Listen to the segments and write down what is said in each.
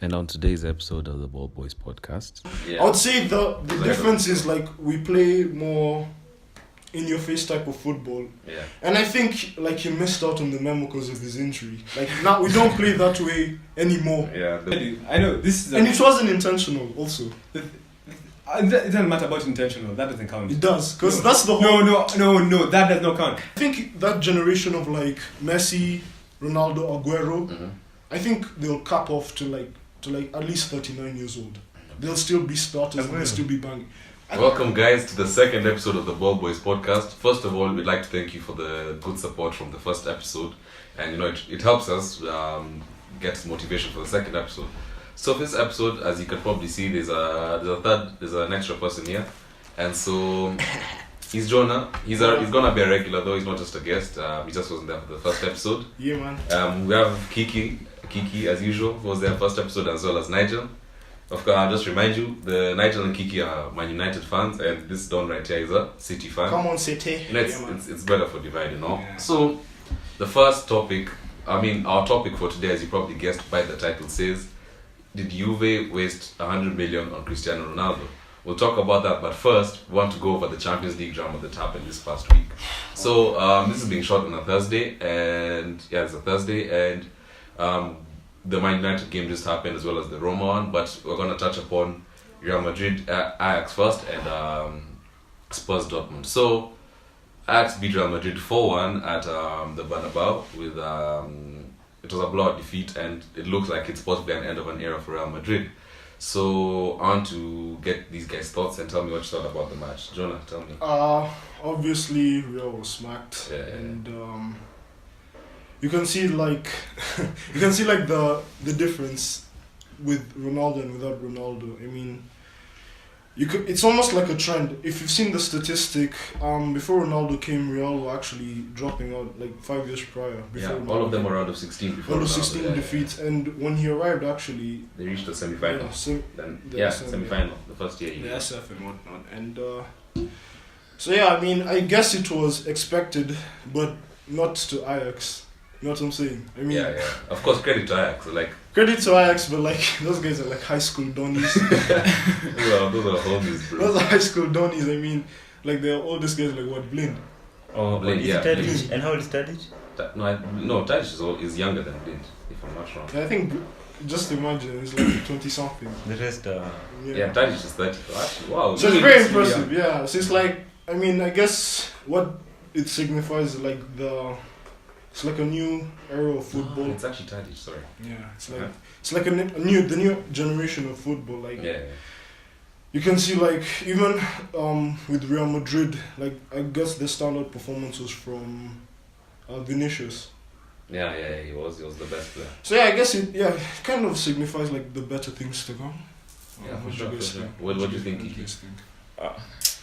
And on today's episode of the Ball Boys podcast, I would say the difference is like we play more in your face type of football. Yeah. And I think like he missed out on the memo because of his injury. Like now we don't play that way anymore. Yeah. I know this is. And it wasn't intentional also. It doesn't matter about intentional. That doesn't count. It does because that's the whole. No. That does not count. I think that generation of like Messi, Ronaldo, Aguero, I think they'll cap off to at least 39 years old. They'll still be starters and they'll still be banging. Welcome, guys, to the second episode of the Ball Boys podcast. First of all, we'd like to thank you for the good support from the first episode, and it helps us get motivation for the second episode. So for this episode, as you can probably see, there's an extra person here, and so he's Jonah. He's gonna be a regular though. He's not just a guest. He just wasn't there for the first episode. Yeah, man. We have Kiki as usual, who was there first episode, as well as Nigel. Of course, I'll just remind you, the Nigel and Kiki are Man United fans, and this Don right here is a City fan. Come on, City. It's better for divide, Yeah. So, the first topic, our topic for today, as you probably guessed by the title, says, did Juve waste 100 million on Cristiano Ronaldo? We'll talk about that, but first, we want to go over the Champions League drama that happened this past week. So, this is being shot on a Thursday, and it's a Thursday, and the Man United game just happened as well as the Roma one, but we're going to touch upon Real Madrid, Ajax first, and Spurs Dortmund. So, Ajax beat Real Madrid 4-1 at the Bernabeu with it was a blowout defeat, and it looks like it's possibly an end of an era for Real Madrid. So, I want to get these guys' thoughts and tell me what you thought about the match. Jonah, tell me. Obviously Real was smacked, and you can see the difference with Ronaldo and without Ronaldo. I mean, it's almost like a trend. If you've seen the statistic, before Ronaldo came, Real were actually dropping out like 5 years prior. All of them were out of 16 before. Out of 16 defeats, and when he arrived, actually they reached the semi-final. Semi-final, the first year. The SF and whatnot, and I guess it was expected, but not to Ajax. You know what I'm saying? I mean, Of course, credit to Ajax. Credit to Ajax, but those guys are like high school donnies. those are homies, bro. Those are high school donnies. I mean, they're all these guys Blind. Oh, Blind, Tadic. And how old is Tadic? No, Tadic is younger than Blind, if I'm not wrong. I think, just imagine, it's like 20 something. The rest Tadic is 30. Actually, wow. So it's very impressive, yeah. So it's I guess what it signifies is it's like a new era of football. It's actually Tadic, sorry. Yeah, it's like the new generation of football. You can see even with Real Madrid, I guess the standout performance was from Vinicius. Yeah, he was the best player. So I guess it kind of signifies the better things to come. For sure. What do you think, Kiki?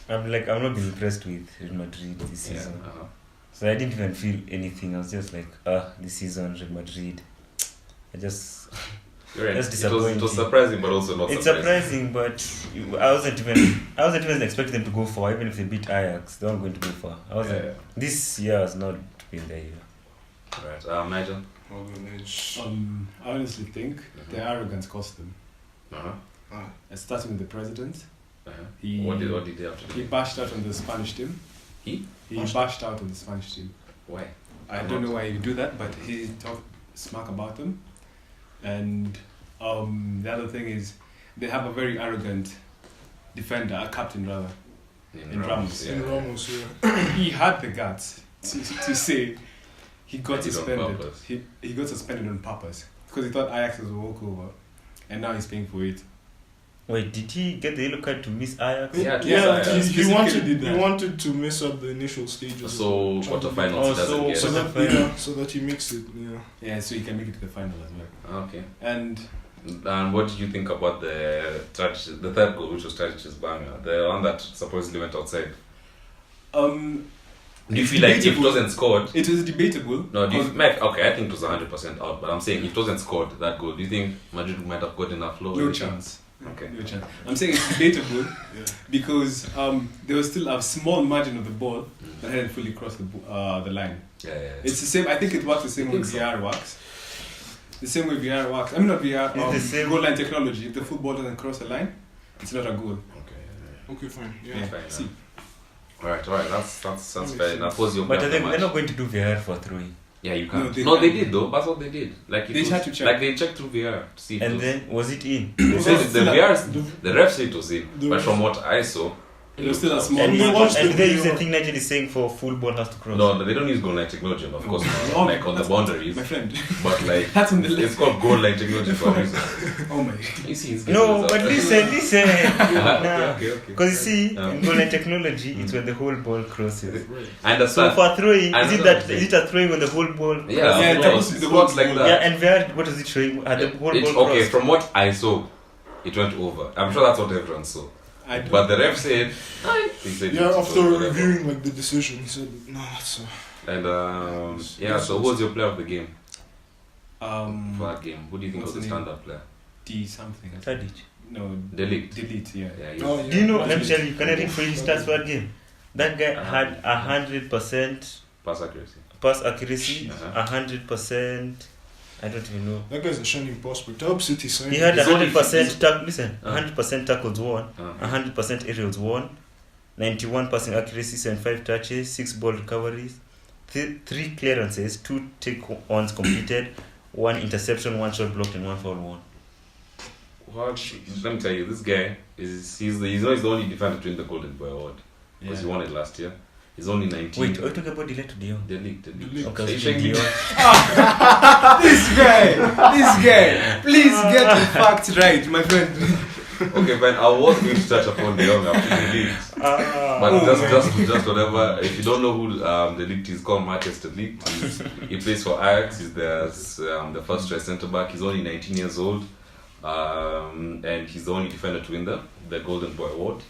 I'm not been impressed with Real Madrid this season. So I didn't even feel anything. I was just this season, Real Madrid. Just disappointing. It was surprising, but also not surprising. It's surprising, but I wasn't even expecting them to go far. Even if they beat Ajax, they weren't going to go far. This year has not been their year. Right. Nigel? I honestly think the arrogance cost them. Starting with the president. What did he have to do? He bashed out on the Spanish team. He bashed out on the Spanish team. Why? I don't know why he do that, but he talked smack about them. And the other thing is, they have a very arrogant defender, a captain rather, in Ramos. In Ramos, He had the guts to say he got suspended. He got suspended on purpose because he thought Ajax was a walkover, and now he's paying for it. Wait, did he get the yellow card to miss Ajax? He wanted to mess up the initial stages. So quarterfinals doesn't get so that he makes it. Yeah, so he can make it to the final as well. Okay. And what did you think about the third goal, which was Tadic's banger, the one that supposedly went outside? Do you feel like if it wasn't scored? It was debatable. No, I think it was 100% out, but I'm saying if it wasn't scored, that goal, do you think Madrid might have got enough flow? No chance. Okay. No chance. I'm saying it's debatable because there was still a small margin of the ball that hadn't fully crossed the line. Yeah. It's the same. I think it works the same way VR works. The same way VR works. I mean, not VR. It's the same. Goal line technology. If the football doesn't cross the line, it's not a goal. Okay, fine. Yeah. Fine. See. Alright. That's fair enough. But they're not going to do VR for throwing. Yeah, you can't. No, they did though. That's what they did. Like they had to check. Like they checked through VR to see. And then was it in? They said the ref said it was in, but from what I saw, it was still a small. And they use the thing Nigel is saying for full ball has to cross. No, they don't use goal line technology, of course, like on the boundaries. My friend. But like that's on the list. It's called goal line technology for a reason. Oh my. You see, no, but listen. Okay. Because you see, in goal line technology, it's when the whole ball crosses. I understand. So for throwing, is it a throwing when the whole ball? Yeah, it works like that. Yeah, and VR, what is it showing? The whole ball okay, from what I saw, it went over. I'm sure that's what everyone saw. But the ref said, after reviewing like the decision, he said, no, that's and so who was your player of the game? For that game, who do you think was the standout player? D something. Tadic. No, Delete, yeah. Do you know? Let me tell you. Can I read for you stats for that game? That guy had 100% pass accuracy, 100%. I don't even know. That guy's a shining prospect. I hope City signed. He had 100% listen, 100% tackles won, 100% aerials won, 91% accuracy, 75 touches, 6 ball recoveries, 3 clearances, 2 take-ons completed, 1 interception, 1 shot blocked, and 1 foul won. Let me tell you, this guy he's the only defender to win the Golden Boy Award because he won it last year. He's only 19. Wait, are you talking about Delete to Dion? Delete. Okay, this guy, please get the facts right, my friend. Okay, fine. I was going to touch upon Dion after Delete, but just whatever. If you don't know who Delete is, called Manchester Delete. He plays for Ajax. He's the first choice centre back. He's only 19 years old, and he's the only defender to win the Golden Boy Award.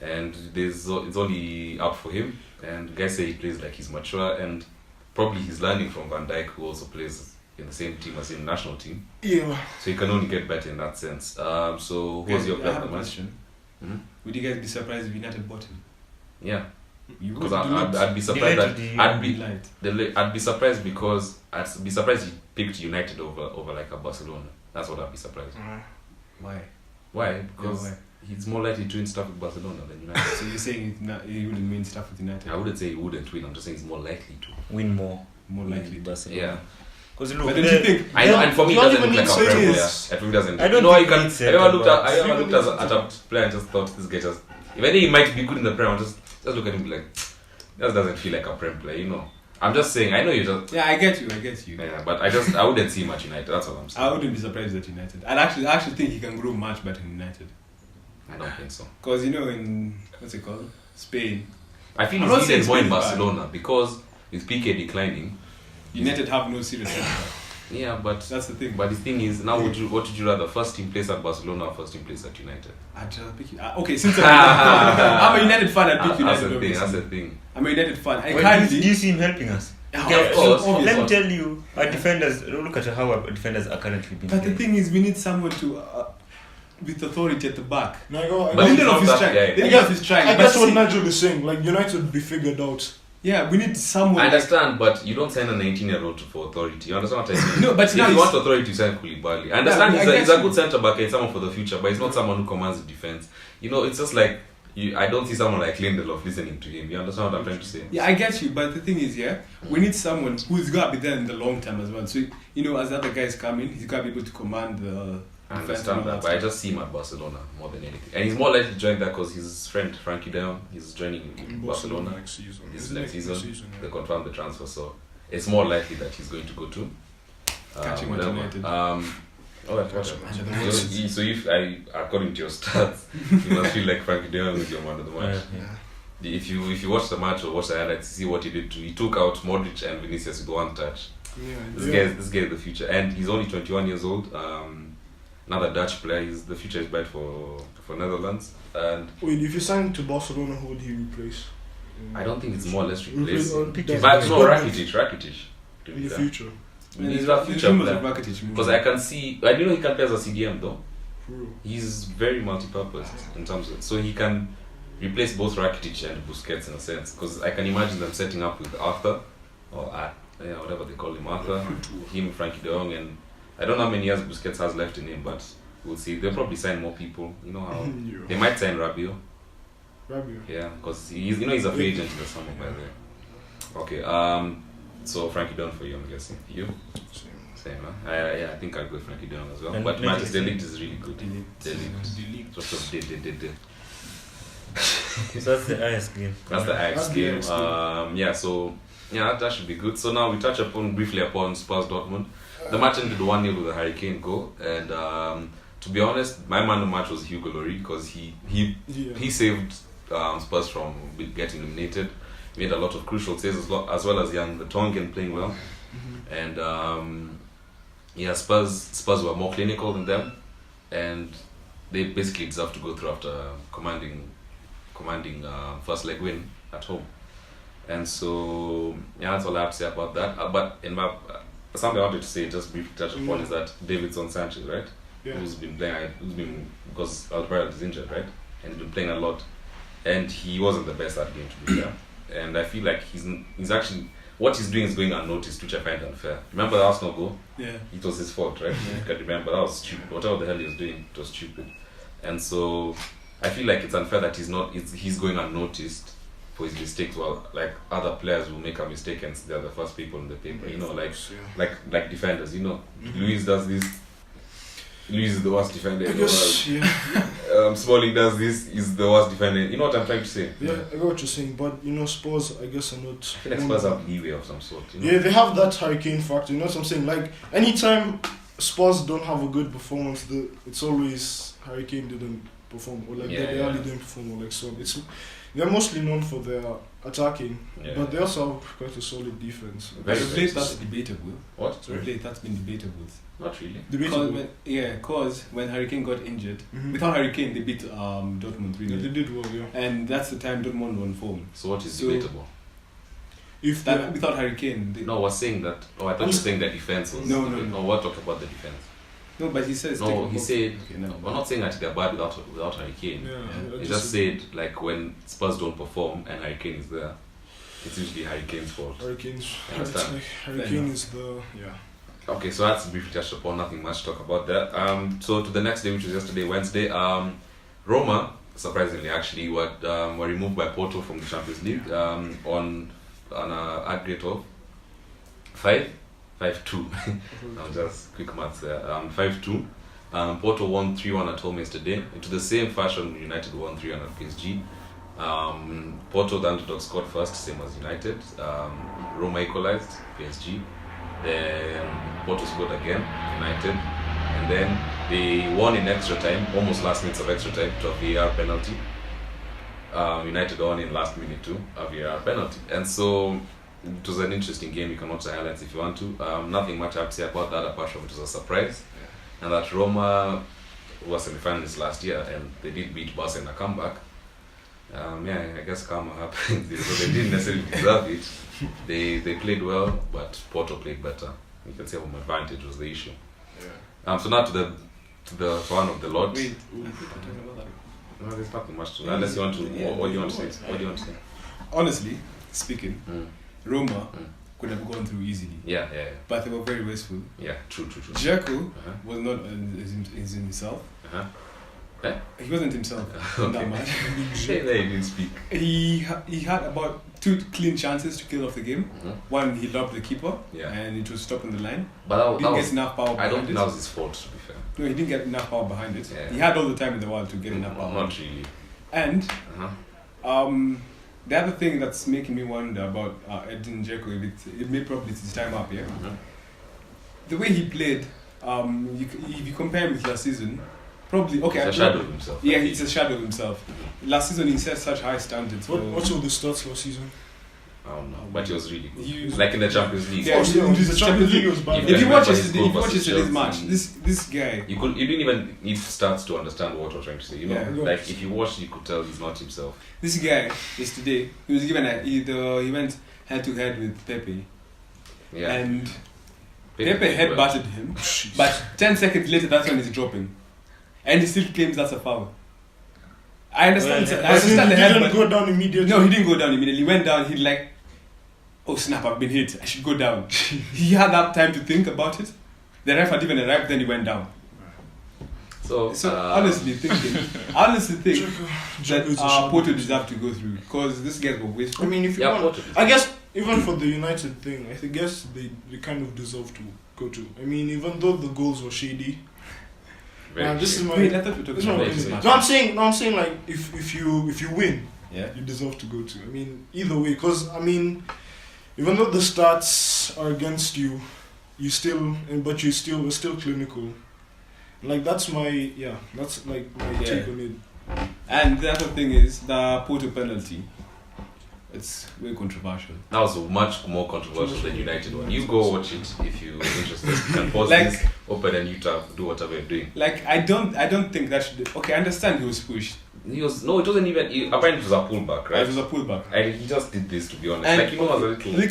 And it's only up for him. And guys say he plays like he's mature, and probably he's learning from Van Dijk, who also plays in the same team as in the national team. Yeah. So he can only get better in that sense. So who was your player of the match? Would you guys be surprised if United bought him? Yeah. Because I'd be surprised I'd be surprised because I'd be surprised he picked United over like a Barcelona. That's what I'd be surprised. Why? Because he's more likely to win stuff with Barcelona than United. So you're saying he wouldn't win stuff with United? I wouldn't say he wouldn't win. I'm just saying he's more likely to win more likely. Barcelona. Yeah. Because look, but don't you think? I know, and for me, it doesn't look like a Prem player. It really doesn't. I don't know. I ever looked at a player and just thought this guy just. If I think he might be good in the Prem, just look at him and be like, that doesn't feel like a Prem player, you know. I'm just saying. I know you just. Yeah, I get you. Yeah, but I wouldn't see much United. That's what I'm saying. I wouldn't be surprised at United. I actually think he can grow much better in United. I don't think so. Because in what's it called, Spain. I feel he's needed more in Barcelona because with PK declining, United have no serious center. Yeah, but that's the thing. But the thing is, now what would you rather, first team place at Barcelona or first team place at United? I'd pick you. Okay, since I'm a United fan, I'd pick United. That's the thing. I'm a United fan. Do you see him helping us? Of course. Let me tell you, our defenders. Look at how our defenders are currently being. But the thing is, we need someone to. With authority at the back. No, I guess what Nigel is saying, like United would be figured out. Yeah, we need someone. I understand, but you don't sign a 19-year-old for authority. You understand what I mean? No, but if you want authority, you sign Koulibaly. I understand he's a good centre back and someone for the future, but he's not someone who commands the defense. You know, it's just like I don't see someone like Lindelof listening to him. You understand what I'm trying to say? Yeah, I get you, but the thing is, we need someone who's got to be there in the long term as well. So, you know, as the other guys come in, he's got to be able to command the. I understand that, but I just see him at Barcelona more than anything. And he's more likely to join that because his friend Frankie de Jong is joining Barcelona next season. Next season. They confirmed the transfer, so it's more likely that he's going to go to catching United. So if according to your stats, you must feel like Frankie de Jong is your man of the match. Yeah. If you watch the match or watch the highlights, see what he did too. He took out Modric and Vinicius with one touch. This guy is the future, and he's only 21 years old. Another Dutch player. The future is bright for Netherlands. And wait, if you sign to Barcelona, who would he replace? I don't think it's more or less replace. But no, Rakitic. In the future. He's a future player. Because I can see. I didn't know he can play as a CDM though. He's very multi-purpose in terms of. So he can replace both Rakitic and Busquets in a sense. Because I can imagine them setting up with Arthur or whatever they call him, Arthur, him, Frankie de Jong, and I don't know how many years Busquets has left in him, but we'll see. They'll probably sign more people. You know how they might sign Rabiot. Yeah, because he's a free agent in the summer by the way. Okay. So Frankie Dunn for you, I'm guessing. You? Same, huh? I think I'll go with Frankie Dunn as well. And but Manchester Elite is really good. Delete. Sort of did. So that's the Ajax game. That's the Ajax game. That should be good. So now we touch briefly upon Spurs Dortmund. The match ended 1-0 with a Hurricane goal, and to be honest, my man of the match was Hugo Lloris because he saved Spurs from getting eliminated. He made a lot of crucial saves as well as Jan Vertonghen playing well, and Spurs were more clinical than them, and they basically deserved to go through after commanding first leg win at home. And so that's all I have to say about that. But in my something I wanted to say, just briefly touch upon, is that Davinson Sanchez, right? Yeah. Who's been because Alvarez is injured, right? And he's been playing a lot, and he wasn't the best at the game, to be fair. And I feel like he's actually, what he's doing is going unnoticed, which I find unfair. Remember the Arsenal goal? Yeah. It was his fault, right? Yeah. You can remember, that was stupid. Whatever the hell he was doing, it was stupid. And so I feel like it's unfair that he's going unnoticed for his mistakes, while like other players will make a mistake and they're the first people in the paper, you know, like defenders, you know. Luis does this. Luis is the worst defender in the world. Smalling does this, is the worst defender. You know what I'm trying to say? Yeah, I got what you're saying, but you know, Spurs, I guess, are not. I feel like Spurs have leeway of some sort. You know? Yeah, they have that Hurricane factor. You know what I'm saying? Like anytime Spurs don't have a good performance, it's always Hurricane didn't perform, or like they really didn't perform, or like so. They're mostly known for their attacking, but they also have quite a solid defense. That's debatable. What? That's been debatable. Not really. Because when Hurricane got injured, without Hurricane they beat Dortmund 3-0. Yeah, they did well, yeah. And that's the time Dortmund won form. So what is debatable? If that without Hurricane, no, I was saying that. Oh, I thought you were saying that defense was. No. We're talking about the defense. No, but he says. No, he said. Okay, no, we're not saying that they're bad without Hurricane. Yeah. He just said like when Spurs don't perform and Hurricane is there, it's usually Hurricane's fault. Hurricane is the Okay, so that's briefly touched upon. Nothing much to talk about there. So to the next day, which was yesterday, Wednesday, Roma, surprisingly actually, were removed by Porto from the Champions League on an aggregate of 5-2. Now just quick maths there. 5-2. Porto won 3-1 at home yesterday. Into the same fashion, United won 3-1 at PSG. Porto, the underdog, scored first, same as United. Roma equalized, PSG. Then Porto scored again, United. And then they won in extra time, almost last minutes of extra time, to a VAR penalty. United won in last minute too, a VAR penalty. And so it was an interesting game. You can watch the highlights if you want to. Nothing much I have to say about that apart from it was a surprise. And that Roma was semi-finalists last year and they did beat Barca in a comeback. I guess karma happened. So they didn't necessarily deserve it. They played well, but Porto played better. You can say home advantage was the issue. Yeah. So now to the one of the lot. Wait, no, there's nothing much to. Unless you want to. What do you want to say? What do you want to say? Honestly speaking, Roma could have gone through easily. Yeah. But they were very wasteful. Yeah, true. Dzeko was not is himself. He wasn't himself in that match. He didn't speak. He had about 2 clean chances to kill off the game. One, he lobbed the keeper, and it was stopped on the line. But he didn't get enough power. I don't think that was his fault, to be fair. No, he didn't get enough power behind it. Yeah. He had all the time in the world to get enough power. Not really. And the other thing that's making me wonder about Edin Dzeko, it may probably his time up here. The way he played, if you compare him with last season, probably okay. He's a shadow of himself. Yeah, he's a shadow of himself. Last season he set such high standards. What's all the stats last season? I don't know, but he was really good. Like in the Champions League. Yeah, the Champions League was bad. If you watch yesterday's match, this guy. You didn't even need stats to understand what we're trying to say. You know, like if you watched, you could tell he's not himself. This guy yesterday, he was given he went head to head with Pepe. Yeah. And Pepe head-butted him, but 10 seconds later, that's when he's dropping. And he still claims that's a foul. I understand the head, he didn't go down immediately. No, he didn't go down immediately. He went down, he oh snap, I've been hit. I should go down. He had that time to think about it. The ref had even arrived, then he went down. So honestly think that Porto deserve to go through because this guys were wasteful. I mean, if you want, I guess even for the United thing, I guess they kind of deserve to go to. I mean, even though the goals were shady. This is my. Wait, I thought we were talking about this. No, I'm saying like if you win, you deserve to go to. I mean, either way, because I mean, even though the stats are against you, you're still clinical. Like that's my take on it. And the other thing is the Porto penalty. It's very controversial. That was much more controversial than United one. You go watch it if you're interested. You can pause this, open a new tab, do whatever you're doing. Like I don't think that should. Okay, I understand he was pushed. It wasn't even. Apparently, it was a pullback, right? It was a pullback. And he just did this, to be honest. And like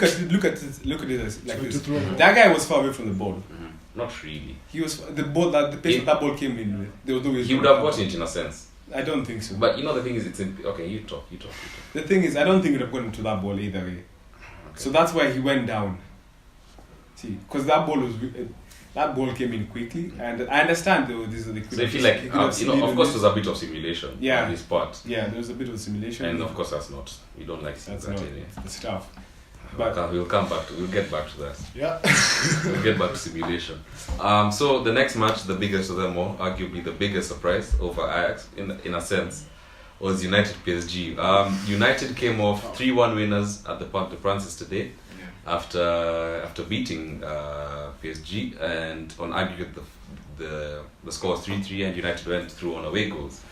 as a little. Look at it as like this. That guy was far away from the ball. Mm-hmm. Not really. He was the ball the pace that ball came in with. There was no way he would have gotten it in a sense. I don't think so. But the thing is, okay. You talk. The thing is, I don't think he would have gotten to that ball either way. Okay. So that's why he went down. See, because that ball came in quickly, and I understand though. So I feel like of course, there's a bit of simulation. On his part. Yeah, there was a bit of simulation. And of course, that's not. We don't like that's that not anyway. the stuff. But we'll get back to that. Yeah. We'll get back to simulation. So the next match, the biggest of them all, arguably the biggest surprise over Ajax, in a sense, was United PSG. United came off 3-1 winners at the Parc des Princes today, after beating PSG, and on aggregate the score was 3-3, and United went through on away goals.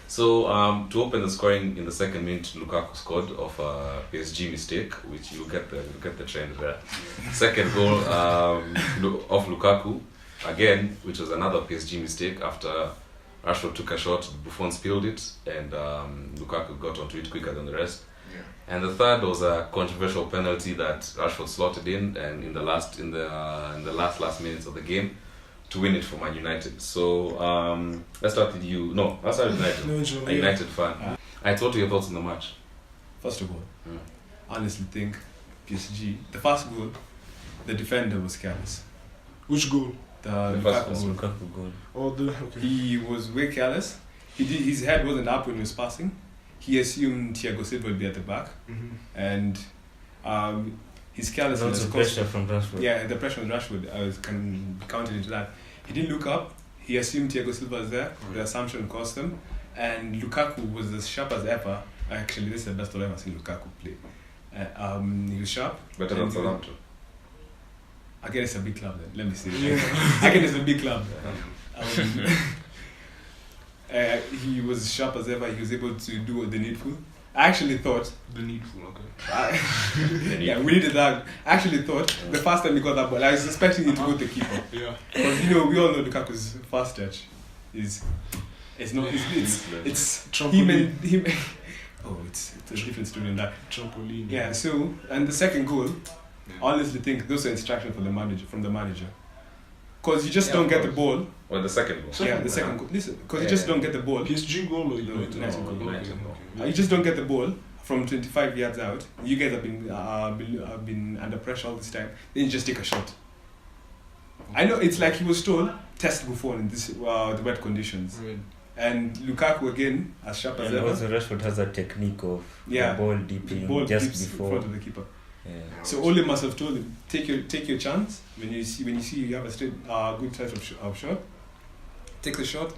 So to open the scoring in the second minute, Lukaku scored off a PSG mistake, which you get the trend there. Second goal of Lukaku again, which was another PSG mistake after Rashford took a shot, Buffon spilled it, and Lukaku got onto it quicker than the rest. Yeah. And the third was a controversial penalty that Rashford slotted in, and in the last minutes of the game, to win it for Man United. So let's start with you. No, let's start with United. A United fan. I told you your thoughts on the match. First of all, I honestly think PSG. The first goal, the defender was careless. Which goal? The Lukaku goal. Oh, okay. He was way careless. His head wasn't up when he was passing. He assumed Thiago Silva would be at the back, and his carelessness. Also pressure from Rashford. Yeah, the pressure on Rashford. I was counted into that. He didn't look up. He assumed Thiago Silva was there. The assumption cost him. And Lukaku was as sharp as ever. Actually, this is the best I've ever seen Lukaku play. He was sharp. Better than Southampton. Again, it's a big club then. Let me see. Again, it's a big club. He was sharp as ever. He was able to do the needful. I actually thought the needful, okay. Yeah, we needed that. I actually thought the first time he got that ball, I was expecting it to go to the keeper. Yeah. Because we all know Lukaku's fast touch it's trampoline. It's a different story than that. Trampoline. Yeah. So and the second goal, I honestly think those are instructions from the manager. Because you just don't get the ball. Well, the second goal. The second goal. Listen, because you just don't get the ball. PSG goal or United goal? United goal. You just don't get the ball from 25 yards out. You guys have been under pressure all this time. Then you just take a shot. I know it's like he was told test Buffon in this the wet conditions. Right. And Lukaku again, as sharp as ever. Also Rashford has a technique of the ball deeping just before in front of the keeper. Yeah. So Ole must have told him, take your chance when you see you have a straight good type of shot. Take the shot,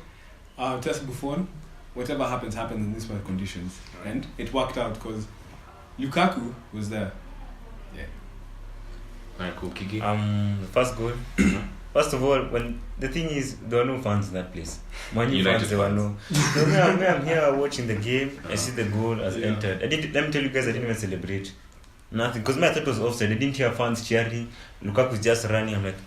test Buffon. Whatever happens in these wet conditions, and it worked out because Lukaku was there. Yeah. Alright, cool. Kiki. The first goal. First of all, when the thing is, there were no fans in that place. Man U fans, there were no. So I'm here watching the game. I see the goal has entered. Let me tell you guys, I didn't even celebrate. Nothing, because my thought was offside. I didn't hear fans cheering. Lukaku's just running. I'm like,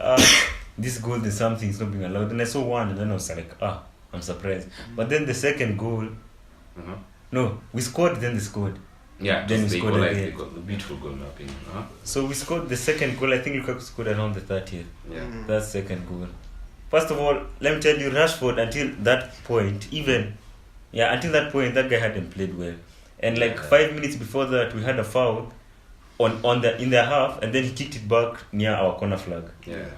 this goal, there's something, it's not being allowed. Then I saw one, and then I was like, I'm surprised. But then the second goal, no, we scored, then they scored. Yeah, then we scored again. The beautiful goal in my opinion. So we scored the second goal. I think Lukaku scored around the 30th. Yeah. That second goal. First of all, let me tell you, Rashford, until that point, that guy hadn't played well. And 5 minutes before that, we had a foul in the half, and then he kicked it back near our corner flag. Yeah.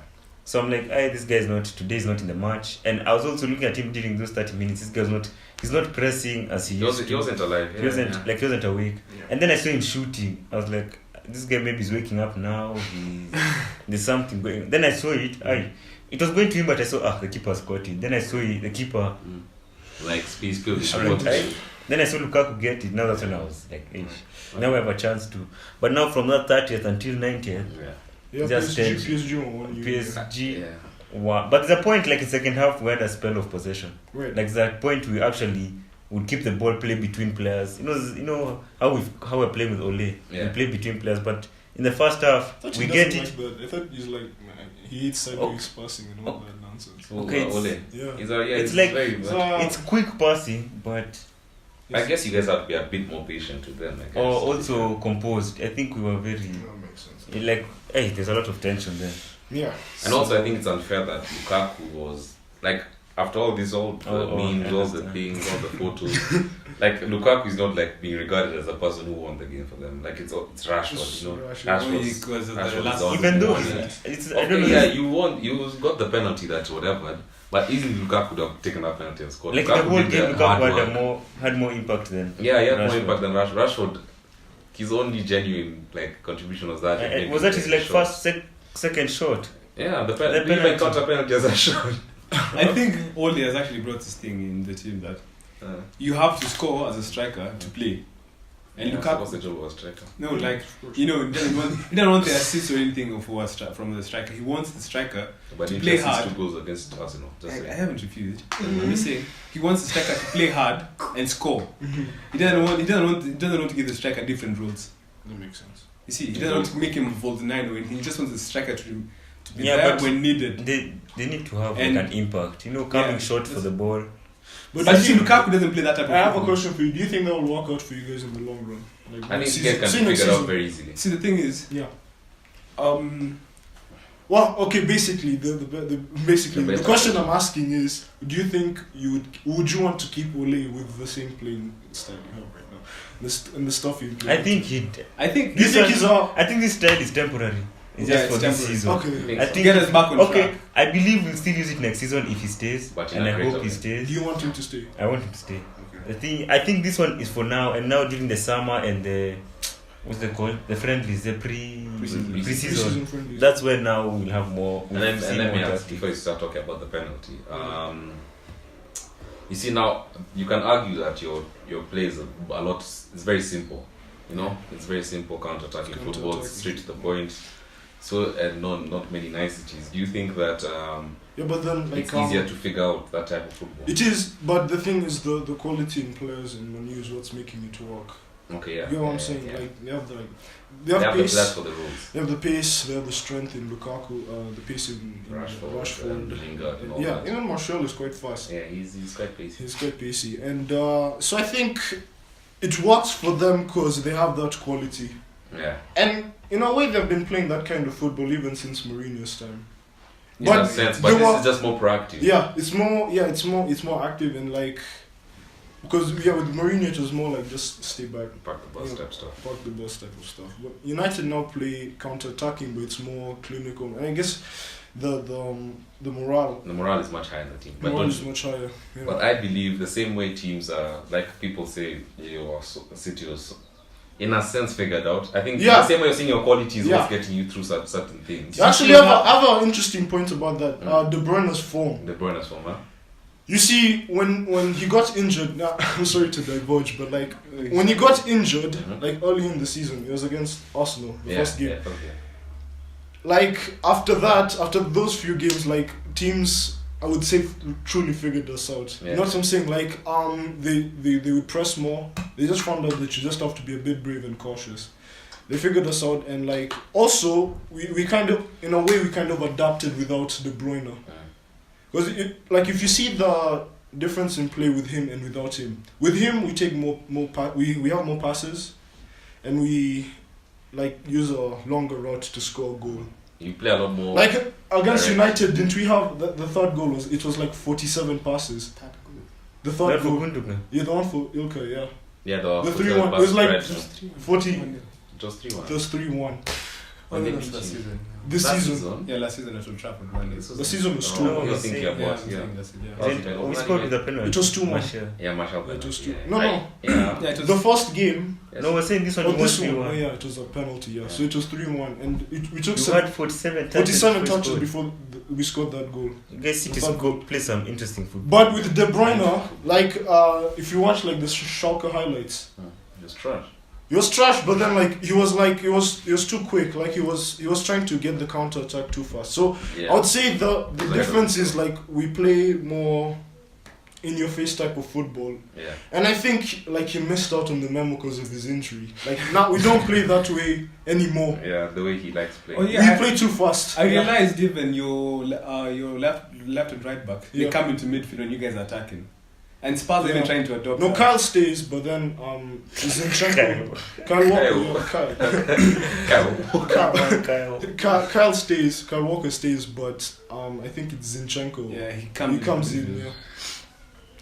So I'm like, this guy is today's not in the match. And I was also looking at him during those 30 minutes. This guy's he's not pressing as he used to. He wasn't alive. He wasn't awake. Yeah. And then I saw him shooting. I was like, this guy maybe is waking up now. There's something going on. Then I saw it. It was going to him, but I saw, the keeper's caught it. Then I saw the keeper. Like, space field. Then I saw Lukaku get it. Now that's when I was like, now we have a chance to. But now from that 30th until 90th, just PSG. Wow. But there's a point, like in second half, we had a spell of possession. Right. Like that point, we actually would keep the ball, play between players. You know how we're playing with Ole. We play between players, but in the first half, we get it. Like I thought he's like, he hates sideways passing and all that nonsense. Okay, Ole. It's like it's quick passing, but I guess you guys have to be a bit more patient with them. I guess. Or also composed. I think we were very. That makes sense. Like, there's a lot of tension there. Yeah. And also, I think it's unfair that Lukaku was like, after all this, all the memes, all the things, all the photos. Like, Lukaku is not like being regarded as a person who won the game for them. Like, it's Rashford, you know. Rashford. Even though I don't know. You won. You got the penalty, that whatever. But easily Lukaku could have taken that penalty and scored. Like Lukaku the whole game, Lukaku had more impact than. Yeah, he had more impact than Rashford. Rashford, his only genuine contribution was that. Was that his second shot? Yeah, the penalty. Counter penalty as a shot. I think Ole has actually brought this thing in the team that you have to score as a striker to play. And Lukaku was the job of a striker. No, like he doesn't want the assist or anything from the striker. He wants the striker to play hard. 2 goals against Arsenal. I haven't refused. I'm just saying he wants the striker to play hard and score. He doesn't want to give the striker different roles. That makes sense. You see, he doesn't want to make him false 9 or anything. He just wants the striker to be there when needed. They need to have an impact. Coming short for the ball. But you see, Lukaku doesn't play that type of I have a question for you. Do you think that will work out for you guys in the long run? Like, I think you can figure it out very easily. See, the thing is, well, okay. Basically, the question I'm asking is: do you think would you want to keep Ole with the same playing style you have right now, and the stuff you play? I think this style is temporary. It's just for this season. Okay. I think get us back on track. I believe we'll still use it next season if he stays, and I hope he stays. Do you want him to stay? I want him to stay. Okay. I think this one is for now, and now during the summer and the what's they called? The friendlies, the pre-season friendlies. That's where now we'll have more. And let me ask before you start talking about the penalty. You see, now you can argue that your play is a lot. It's very simple. It's very simple counter-attacking football, straight to the point. So not many niceties. Do you think that but then it's easier to figure out that type of football? It is, but the thing is the quality in players in Manu is what's making it work. Okay, yeah. You know what I'm saying? Yeah. Like they have pace. That's for the rules. They have the pace. They have the strength in Lukaku. The pace in Rashford. Lingard and all yeah, that. even Martial is quite fast. Yeah, he's quite pacey. He's quite pacey, and so I think it works for them because they have that quality. Yeah. And in a way, they've been playing that kind of football even since Mourinho's time. In that sense, but this is just more proactive. Yeah, it's more active and like because with Mourinho it was more like just stay back, park the bus type stuff. Park the bus type of stuff. But United now play counter-attacking, but it's more clinical. And I guess the morale. The morale is much higher in the team. The morale is much higher. Yeah. But I believe the same way teams are, like people say, City was in a sense figured out. I think the same way you're seeing your quality is what's getting you through certain things. Actually, I have an interesting point about that. De Bruyne's form. Huh? You see, when he got injured, now I'm sorry to divulge, but like when he got injured, like early in the season, it was against Arsenal, the first game. Yeah, okay. Like after those few games, like teams, I would say truly figured this out. Yeah. You know what I'm saying? Like they would press more. They just found out that you just have to be a bit brave and cautious. They figured us out, and like also we kind of in a way we kind of adapted without De Bruyne. Because like if you see the difference in play with him and without him, with him we take more we have more passes, and we like use a longer route to score a goal. You play a lot more. Like against United, didn't we have the third goal was like 47 passes. The third goal. Yeah, the one for Ilkay, yeah. Yeah, the 3-1. It was like 40. Just 3-1. Just 3-1. Oh, no, that's last season. This season? Yeah, last season at Old Trafford. The season was 2. You're thinking about, We scored with the penalty. It was 2-1. Yeah, Marshall. It was 2. Yeah. No. Yeah, it was The first game. Yes. No, we're saying this one. Oh, this one. Oh, yeah, it was a penalty. Yeah, so it was 3-1, and we took You had 47 touches before we scored that goal. You guys, City play some interesting football. But with De Bruyne, like if you watch like the Schalke highlights, It's trash. he was trash. But then he was too quick. Like he was trying to get the counter attack too fast. So I would say the difference is like we play more in your face type of football. Yeah. And I think like he missed out on the memo because of his injury. Like now we don't play that way anymore. Yeah, the way he likes playing. Oh, yeah. We play too fast. I realized even your left and right back, they come into midfield when you guys are attacking. And Spurs are even trying to adopt. No, Kyle stays, but then Zinchenko, Kyle stays. Kyle Walker stays, but I think it's Zinchenko. Yeah, he comes in.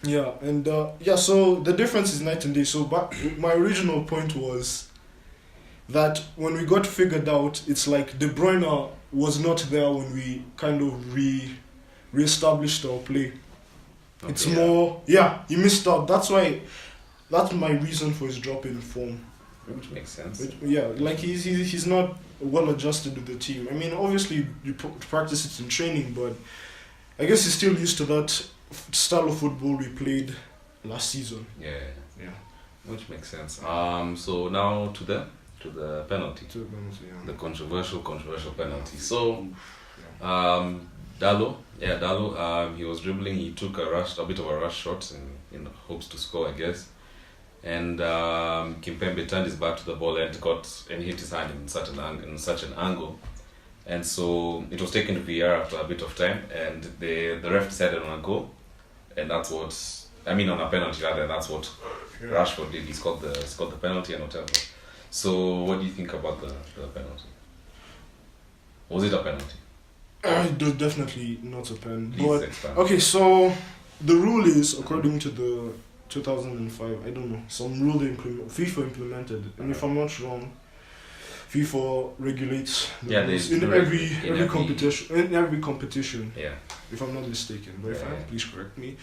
Yeah, and so the difference is night and day. So, but my original point was that when we got figured out, it's like De Bruyne was not there when we kind of re-established our play. Okay, it's more, he missed out. That's my reason for his drop in form. Which makes sense. Like he's not well adjusted to the team. I mean, obviously you practice it in training, but I guess he's still used to that style of football we played last season. Yeah. Which makes sense. So now to the penalty. The controversial penalty. So, Dallo, he was dribbling. He took a bit of a rush shot in hopes to score, I guess. And Kimpembe turned his back to the ball and hit his hand in such an angle. And so it was taken to VR after a bit of time, and the ref decided on a goal, and that's what on a penalty rather. And that's what Rashford did. He scored the penalty and whatever. So what do you think about the penalty? Was it a penalty? It was definitely not a pen. But okay, so the rule is according to the 2005. I don't know, some rule FIFA implemented, and if I'm not wrong, FIFA regulates in every competition. Yeah. If I'm not mistaken, but if I am, please correct me.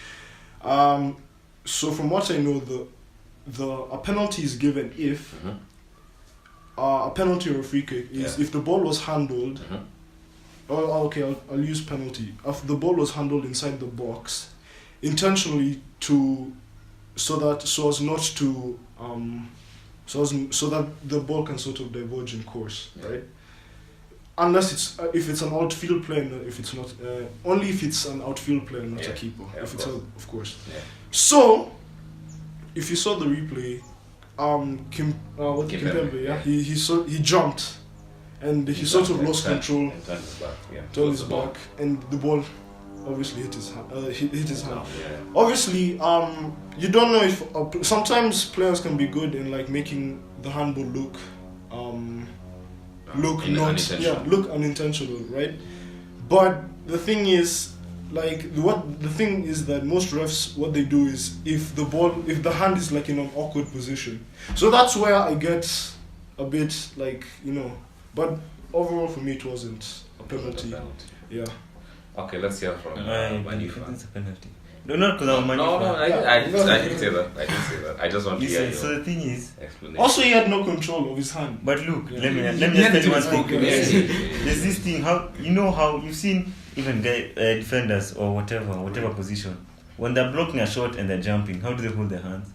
So from what I know, a penalty is given if a penalty or a free kick is if the ball was handled. I'll use penalty. If the ball was handled inside the box, intentionally so that the ball can sort of diverge in course, right? Unless if it's an outfield player, if it's not only if it's an outfield player, not a keeper. If it's of course. Yeah. So, if you saw the replay, Kimpembe, he jumped, and he sort of lost control, turned his back, and the ball obviously hit his hand. Obviously, you don't know if sometimes players can be good in like making the handball look unintentional, right? But the thing is, that most refs, what they do is if the hand is like in an awkward position, so that's where I get a bit like but overall for me it wasn't a penalty. Yeah. Okay, let's hear from Manu fan. It's a penalty. No, not because I'm a Manu fan. I didn't say that. I just want to hear you. So the thing is, also he had no control of his hand. But look, let me just tell you one thing. There's this thing. How you've seen even defenders or whatever position, when they're blocking a shot and they're jumping, how do they hold their hands?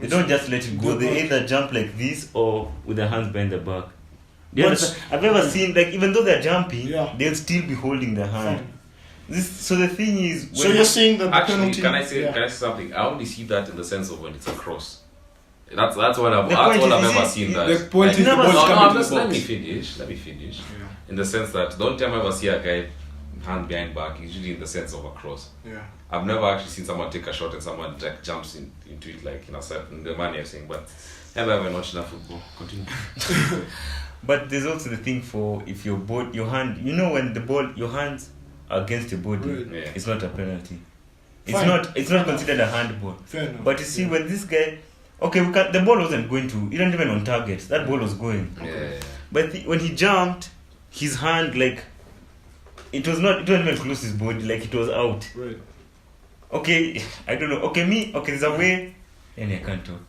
They don't just let it go. They either jump like this or with their hands behind the back. I've ever seen, like, even though they're jumping, they'll still be holding their hand. So the thing is, so you're saying that actually, can I say something? I only see that in the sense of when it's a cross. That's what I've ever seen. That the point is, let me finish. Yeah. In the sense that the only time I ever see a guy hand behind back is usually in the sense of a cross. Yeah. I've never actually seen someone take a shot and someone like jumps into it like in the manner you're saying. But never ever watched enough football. Continue. But there's also the thing for if your hand, when your hands are against your body, it's not a penalty. It's not considered a handball. Fair enough. But you see, when this guy, the ball wasn't going to, it wasn't even on target. That ball was going. Yeah. But when he jumped, his hand it wasn't even close to his body, it was out. Right. Okay, I don't know. Okay, there's a way. And I can't talk.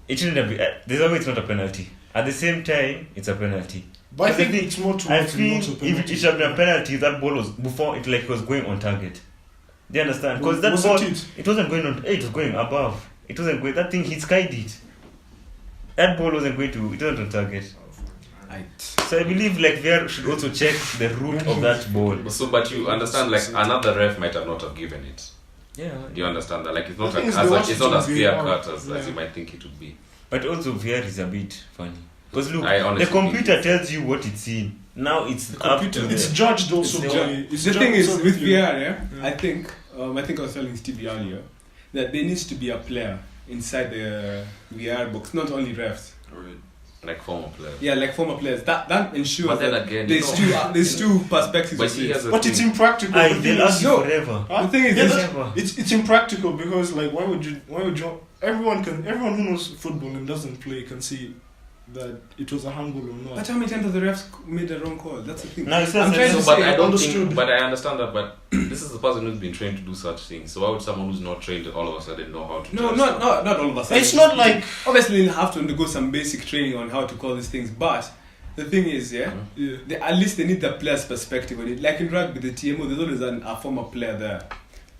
It shouldn't have been. There's a way it's not a penalty. At the same time, it's a penalty. But I think it's more towards I feel if it should have been a penalty, that ball was before it was going on target. Do you understand? Because that ball, it wasn't going on. It was going above. It wasn't going. That thing, he skied it. That ball wasn't going to. It wasn't on target. So I believe VR should also check the route of that ball. So, but you understand, another ref might have not have given it. Yeah. Do you understand that? It's not it's not as clear cut as you might think it would be. But also VR is a bit funny. Because look, the computer tells you what it's seen. Now it's the up to it's judged also. The thing is with VR, I think I was telling Stevie earlier that there needs to be a player inside the VR box, not only refs. Right. Like former players. Yeah, like former players. That ensures but then again, there's two perspectives. But it's impractical. They'll ask you forever. The thing is, it's impractical because why would you? Everyone who knows football and doesn't play can see that it was a handball or not. But how many times have the refs made the wrong call? That's the thing. No, I'm trying to say, I don't think, but I understand that. But this is the person who's been trained to do such things. So why would someone who's not trained all of a sudden know how to? No, not all of a sudden. It's not like obviously you have to undergo some basic training on how to call these things. But the thing is, at least they need the player's perspective on it. Like in rugby, the TMO, there's always a former player there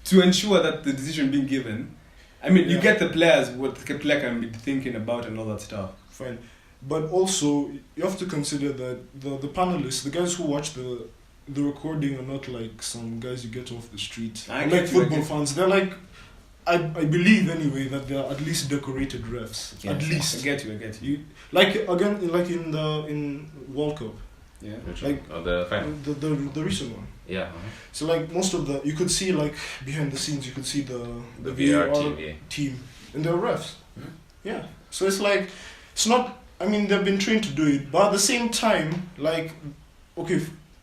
to ensure that the decision being given. I mean, you get the players what the player can be thinking about and all that stuff. Fine. But also, you have to consider that the panelists, the guys who watch the recording are not like some guys you get off the street. Football fans. They're I believe anyway that they're at least decorated refs. Yeah. At least. I get you. In World Cup. Yeah. The final. The recent one. Yeah. So most of you could see behind the scenes, you could see the VR team and they're refs. Mm-hmm. Yeah. So it's it's not. I mean, they've been trained to do it, but at the same time,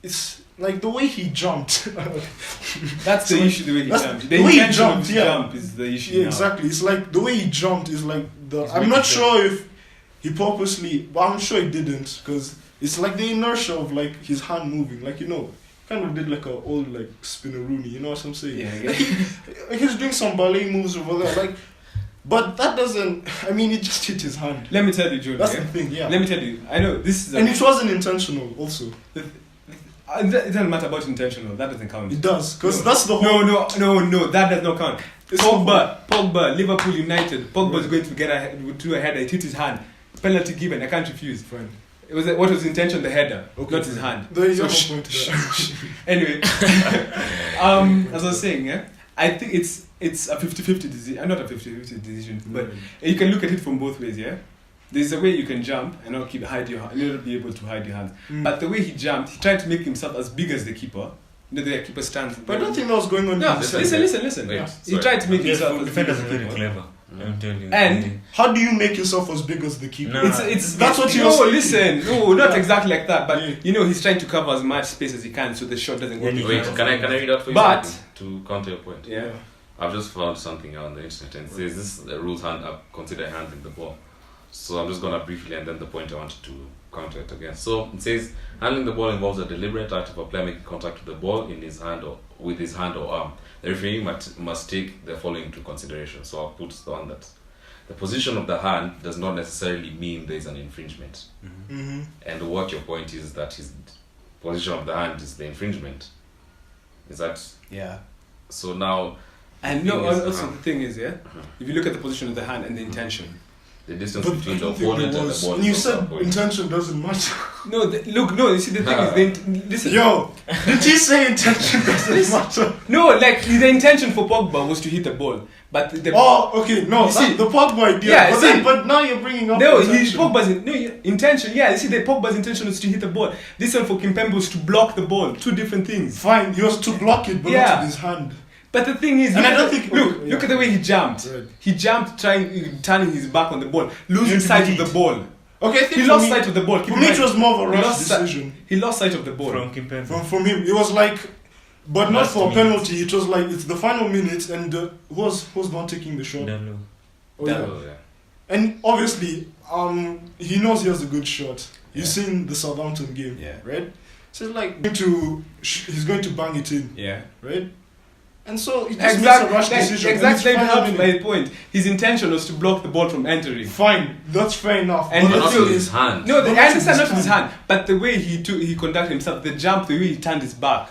it's the way he jumped. That's the issue. The way he jumped. The way he jumped, jump is the issue. Yeah, exactly. It's the way he jumped is I'm not sure if he purposely, but I'm sure he didn't, because it's the inertia of his hand moving, kind of did a old spinneroonie. You know what I'm saying? Yeah. He's doing some ballet moves over there, But that doesn't. I mean, it just hit his hand. Let me tell you, Jude. That's the thing. Yeah. Let me tell you. I know this is. And it wasn't intentional. Also, it doesn't matter about intentional. That doesn't count. It does, because that's the whole. No. That does not count. Pogba, Liverpool United. Pogba is going to get a header. It hit his hand. Penalty given. I can't refuse. Fine. It was what was the intention? The header, not his hand. There is no point to that. Anyway, as I was saying, I think it's a 50-50 decision. Not a 50-50 decision, but you can look at it from both ways. Yeah, there's a way you can jump and not hide your hand. You'll not be able to hide your hands. But the way he jumped, he tried to make himself as big as the keeper. The keeper stands. But I don't think that was going on. No, listen. Wait, he tried to make himself. The defenders are very clever. I'm telling you. And how do you make yourself as big as the keeper? That's what you're saying. No, not exactly like that. But he's trying to cover as much space as he can so the shot doesn't go. Wait, can I read out for you? But to counter your point. Yeah. I've just found something on the internet and it says this is the rules consider handling the ball. So I'm just gonna briefly and then the point I wanted to counter it again. So it says handling the ball involves a deliberate act of a player making contact with the ball in his hand or with his hand or arm. The referee must take the following into consideration. So I'll put the one that the position of the hand does not necessarily mean there is an infringement. Mm-hmm. And what your point is that his position of the hand is the infringement. Is that? Yeah. So now. And also the thing is, if you look at the position of the hand and the intention. The distance between the opponent and the ball. You said intention doesn't matter. You see the thing is, listen. Yo, did he say intention doesn't matter? No, the intention for Pogba was to hit the ball. But the Pogba idea. Yeah, but now you're bringing up Pogba's intention. Yeah, you see, the Pogba's intention was to hit the ball. This one for Kimpembe was to block the ball. Two different things. Fine, he was to block it, but not with his hand. But the thing is, look at the way he jumped. Right. He jumped turning his back on the ball, losing sight of the ball. Okay, he lost sight of the ball. For me, it was more of a rush decision. He lost sight of the ball. From Kimpembe. From him, it was but not for a penalty. It was it's the final minute, and who's not taking the shot? Dalo. Yeah. And obviously, he knows he has a good shot. You've seen the Southampton game, Yeah. right? So like he's going to bang it in, Yeah. right? And so it just makes a rush decision. Exactly, that's my point. His intention was to block the ball from entering. Fine, that's fair enough. And But not with his hand. No, Not I understand with not with his his hand, but the way he conducted himself, the jump, the way he turned his back.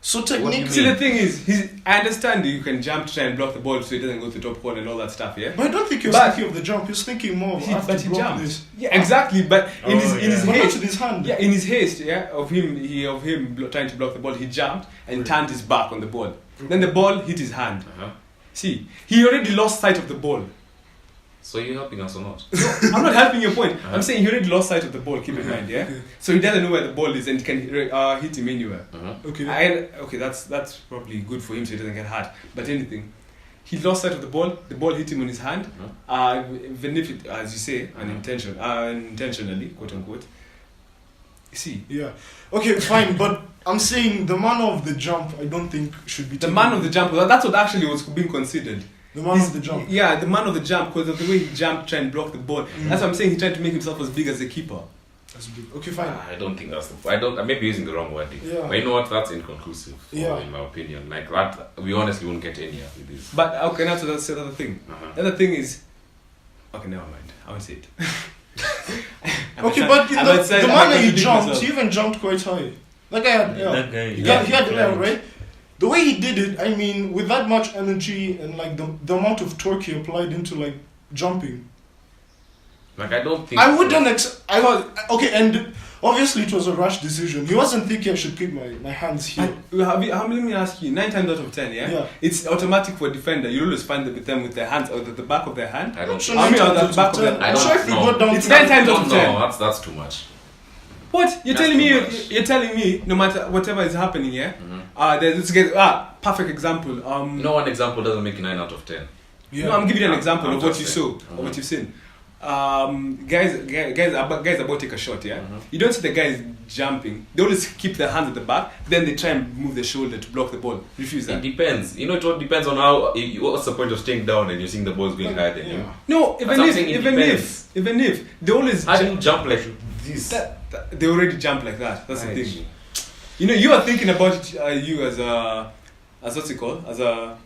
So What do you technically, See, the thing is, I understand you can jump to try and block the ball so it doesn't go to the top corner and all that stuff, yeah? but I don't think he was But- thinking of the jump. He was thinking more of I have But to he block jumped. this. Yeah, exactly, but in his But not haste, with his hand. yeah, in his haste, yeah, of him trying to block the ball, he jumped and turned his back on the ball. Then the ball hit his hand. Uh-huh. See, he already lost sight of the ball. So you're helping us or not? I'm not helping your point. Uh-huh. I'm saying he already lost sight of the ball. Keep in mind, yeah. Okay. So he doesn't know where the ball is and can hit him anywhere. Uh-huh. Okay. Okay, that's probably good for him so he doesn't get hurt. But anything, he lost sight of the ball hit him on his hand. Even if it, as you say, unintentionally, quote unquote. See, Yeah. Okay, fine, but I'm saying the man of the jump, I don't think should be the taken. man of the jump, that's what actually was being considered. The man of the jump. Yeah, the man of the jump, because of the way he jumped, trying to block the ball. That's what I'm saying. He tried to make himself as big as the keeper. That's big. Okay, fine. I don't think that's the. I may be using the wrong wording. Yeah. But you know what? That's inconclusive. Yeah. In my opinion, like that, we honestly won't get anywhere with this. But okay, now that's the other thing. Uh-huh. The other thing is, okay, never mind. I won't say it. Okay, but the manner he jumped, he even jumped quite high. That guy had air. That guy, He had air, right? The way he did it, I mean, with that much energy and like the amount of torque he applied into like jumping. Like I don't think. I wouldn't. I was okay, and obviously it was a rash decision. He wasn't thinking I should keep my hands here. Let me ask you, 9 times out of 10, yeah? Yeah. It's automatic for a defender. You always find them with their hands out at the back of their hand. I don't. Sure, I mean, nine on the times back out of of the- 10. I I'm don't sure if we know. go down It's to 9 times out of 10. No, that's too much. What? You're That's telling me? too much. You're telling me no matter whatever is happening, yeah? Mm-hmm. Let's get perfect example. No one example doesn't make 9 out of 10. yeah. No, I'm giving you an I'm- example I'm of what just you saying. saw, or what you've seen. Guys about to take a shot, yeah. You don't see the guys jumping. They always keep their hands at the back. Then they try and move the shoulder to block the ball. Refuse It that. depends. You know, it all depends on how. What's the point of staying down and you're seeing the balls going higher than you? No, That's what I'm saying, it depends. even if they always How do you jump like this? they already jump like that. That's the Right. thing. You know, you are thinking about it, you as what's it called? As a,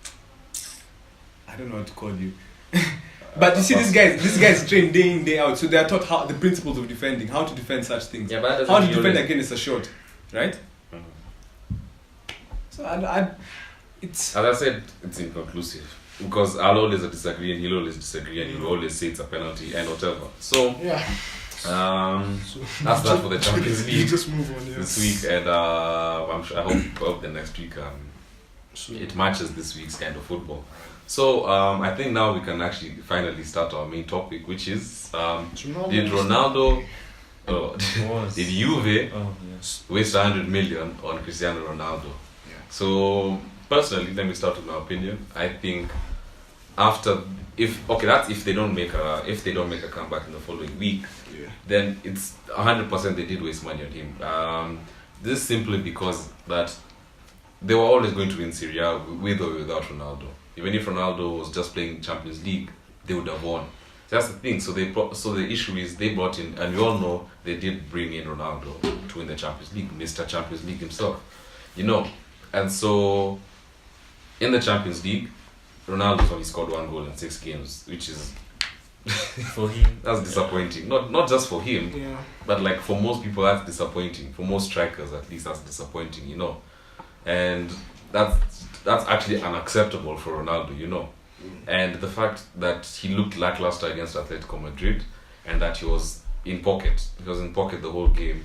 I don't know what to call you. But you see, these guys train day in, day out, so they are taught how the principles of defending, how to defend such things, Yeah, but that doesn't how to mean defend always- against a shot, right? So it's As I said, it's inconclusive because I'll always disagree and he'll always disagree and he'll always say it's a penalty and whatever. So Yeah. that's that for the Champions League Just move on. Yeah. this week, and I'm sure, I hope the next week So, it matches this week's kind of football. So I think now we can actually finally start our main topic, which is did Ronaldo, did Juve Oh, yes. waste 100 million on Cristiano Ronaldo? Yeah. So personally, let me start with my opinion. I think that's if they don't make a comeback in the following week, yeah. then it's 100% they did waste money on him. This is simply because that they were always going to win Serie A with or without Ronaldo. Even if Ronaldo was just playing Champions League, they would have won. That's the thing. So the issue is they brought in, and we all know they did bring in Ronaldo to win the Champions League, Mr. Champions League himself, you know. And so in the Champions League, Ronaldo's only scored 1 goal in 6 games, which is For him. that's disappointing. Not just for him, Yeah. but like for most people that's disappointing. For most strikers at least that's disappointing, you know. And that's actually unacceptable for Ronaldo, you know. And the fact that he looked lackluster against Atletico Madrid and that he was in pocket the whole game,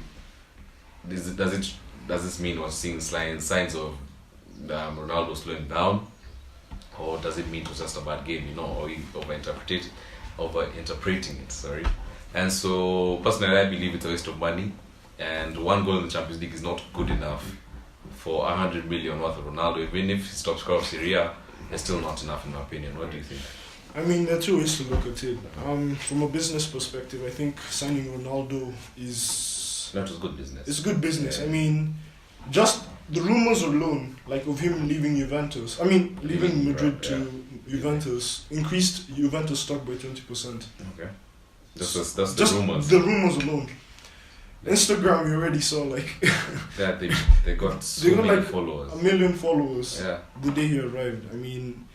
does this mean we're seeing signs of Ronaldo slowing down, or does it mean it was just a bad game, you know, or over-interpreting it, sorry. And so personally I believe it's a waste of money, and 1 goal in the Champions League is not good enough for 100 million worth of Ronaldo. Even if he's top scorer of Serie A, it's still not enough in my opinion. What do you think? I mean, there are 2 ways to look at it. From a business perspective, I think signing Ronaldo is That was good business. it's good business. Yeah. I mean, just the rumors alone, like of him leaving Juventus, leaving Madrid to Juventus, increased Juventus stock by 20%. Okay. That's the Just rumors. the rumors alone. Instagram, we already saw like yeah, they got so many like followers. 1 million followers. Yeah. The day he arrived. I mean,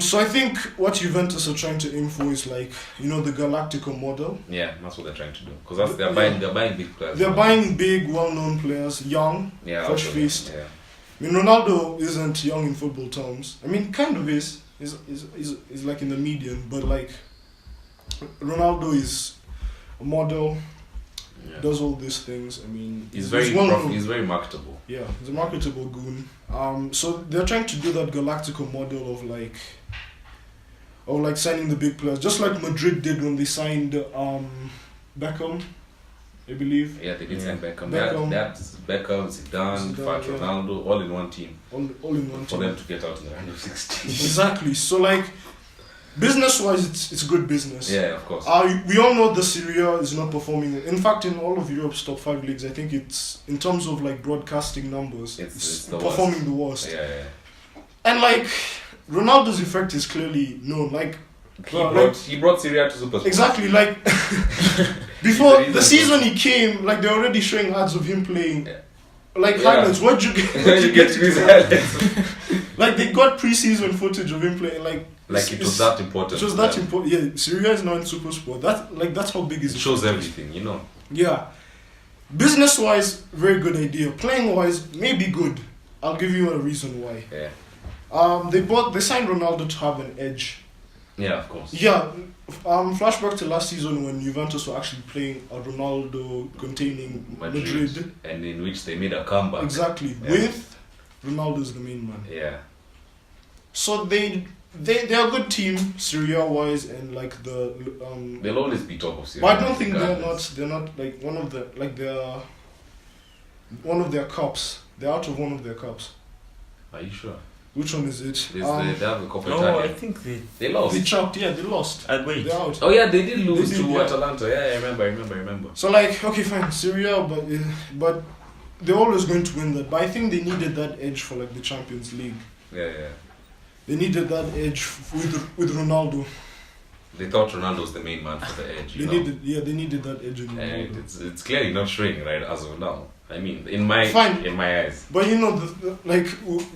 so I think what Juventus are trying to aim for is like, you know, the Galactico model. Yeah, that's what they're trying to do. Because they're buying big players. They're buying big, well-known players, young, fresh-faced. Yeah. I mean, Ronaldo isn't young in football terms. I mean, kind of is. Is like in the median, but like Ronaldo is a model. Yeah. Does all these things. I mean, he's very marketable. Yeah, he's a marketable goon. So they're trying to do that Galactico model of like signing the big players, just like Madrid did when they signed Beckham, I believe. Yeah, they did sign Beckham. That's Beckham, Zidane, Ronaldo, all in one team. All in one team. For them to get out in the round of 16. Exactly. So like, business-wise, it's good business. Yeah, of course. We all know the Serie A is not performing. In fact, in all of Europe's top 5 leagues, I think it's, in terms of like broadcasting numbers, it's performing the worst. Yeah. And like, Ronaldo's effect is clearly known. Like, he brought Serie A to Super Sport. Exactly. Like, before the season he came, like they're already showing ads of him playing. Yeah. Like highlights. Where'd you get these highlights? Like they got pre-season footage of him playing. Like it was that important. It was that important. Yeah, Serie A is now in Super Sport. That's how big it shows everything, you know. Yeah, business wise, very good idea. Playing wise, maybe good. I'll give you a reason why. Yeah. They signed Ronaldo to have an edge. Yeah, of course. Yeah. Flashback to last season when Juventus were actually playing a Ronaldo containing Madrid, and in which they made a comeback. Exactly, with Ronaldo as the main man. Yeah. So they're a good team, Serie A wise, and like the they'll always be top of Serie A. But I don't think they're not like one of the they're one of their cups. They're out of one of their cups. Are you sure? Which one is it? They have a couple. No, I think they lost. They chopped. Yeah, they lost. Wait. They're out. Oh yeah, they did lose to Atalanta. Yeah, I remember. So like, okay, fine, Serie A, but they're always going to win that. But I think they needed that edge for like the Champions League. Yeah. They needed that edge with Ronaldo. They thought Ronaldo was the main man for the edge. They needed that edge in Ronaldo. And it's clearly not showing right as of now. I mean, in my eyes. But you know,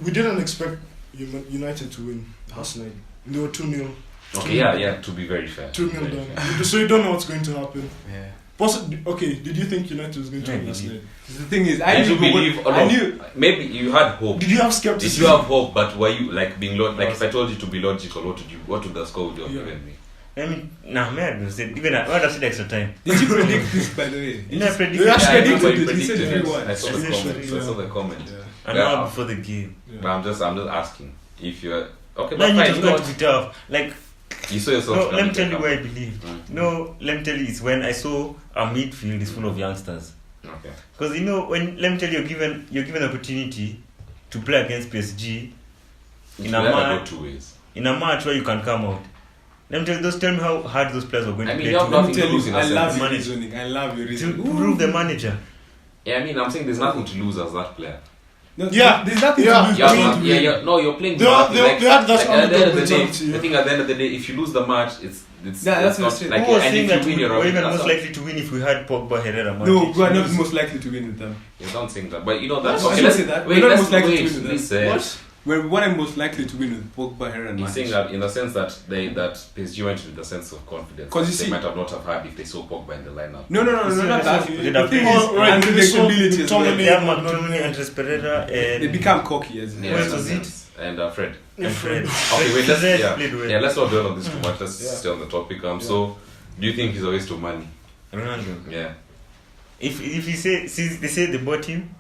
we didn't expect United to win last night. They were 2-0. Okay, yeah. To be very fair. 2-0 down. So you don't know what's going to happen. Yeah. Okay, did you think United was going to win last night? The thing is, I knew. Maybe you had hope. Did you have skepticism? Did you have hope? But were you like being if I told you to be logical, what would the score would you have given me? I mean, man, even I would have said extra time. Did you predict this, by the way? I predicted. You actually predicted it. He said 3-1. I saw the comment. Yeah. An hour before the game. Yeah. But I'm just asking if you're okay. But fine, it's going to be tough. Like, you saw yourself. No, let me tell you where I believe. No, let me tell you, it's when I saw a midfield is full of youngsters. Okay. Because you know, let me tell you, you're given opportunity to play against PSG in a match where you can come out. Let me tell me how hard those players are going to play. You have nothing to lose in a sense. I love your reasoning. To prove the manager. Yeah, I mean, I'm saying there's nothing to lose as that player. No, there's nothing to lose. No, you're playing. They had that at the end of the day, I think at the end of the day, if you lose the match, it's that's not like. Who was saying that we're even most likely to win if we had Pogba, Herrera, Matic? No, we are not most likely to win with them. You don't think that, but you know that. Okay, let's say that. We're not most likely to win with them. What? We're one and most likely to win with Pogba, Herrera, and Matic. He's saying that in the sense that PSG went with a sense of confidence because they might have not have had if they saw Pogba in the lineup. No, not that. The thing is, unpredictability as well. They have McTominay, Andres Pereira, and they become cocky as well. Where was it? And Fred. Okay, wait. Let's not dwell on this too much. Let's stay on the topic. So, do you think he's a waste of money? Ronaldo. Yeah. If you say, they say they bought him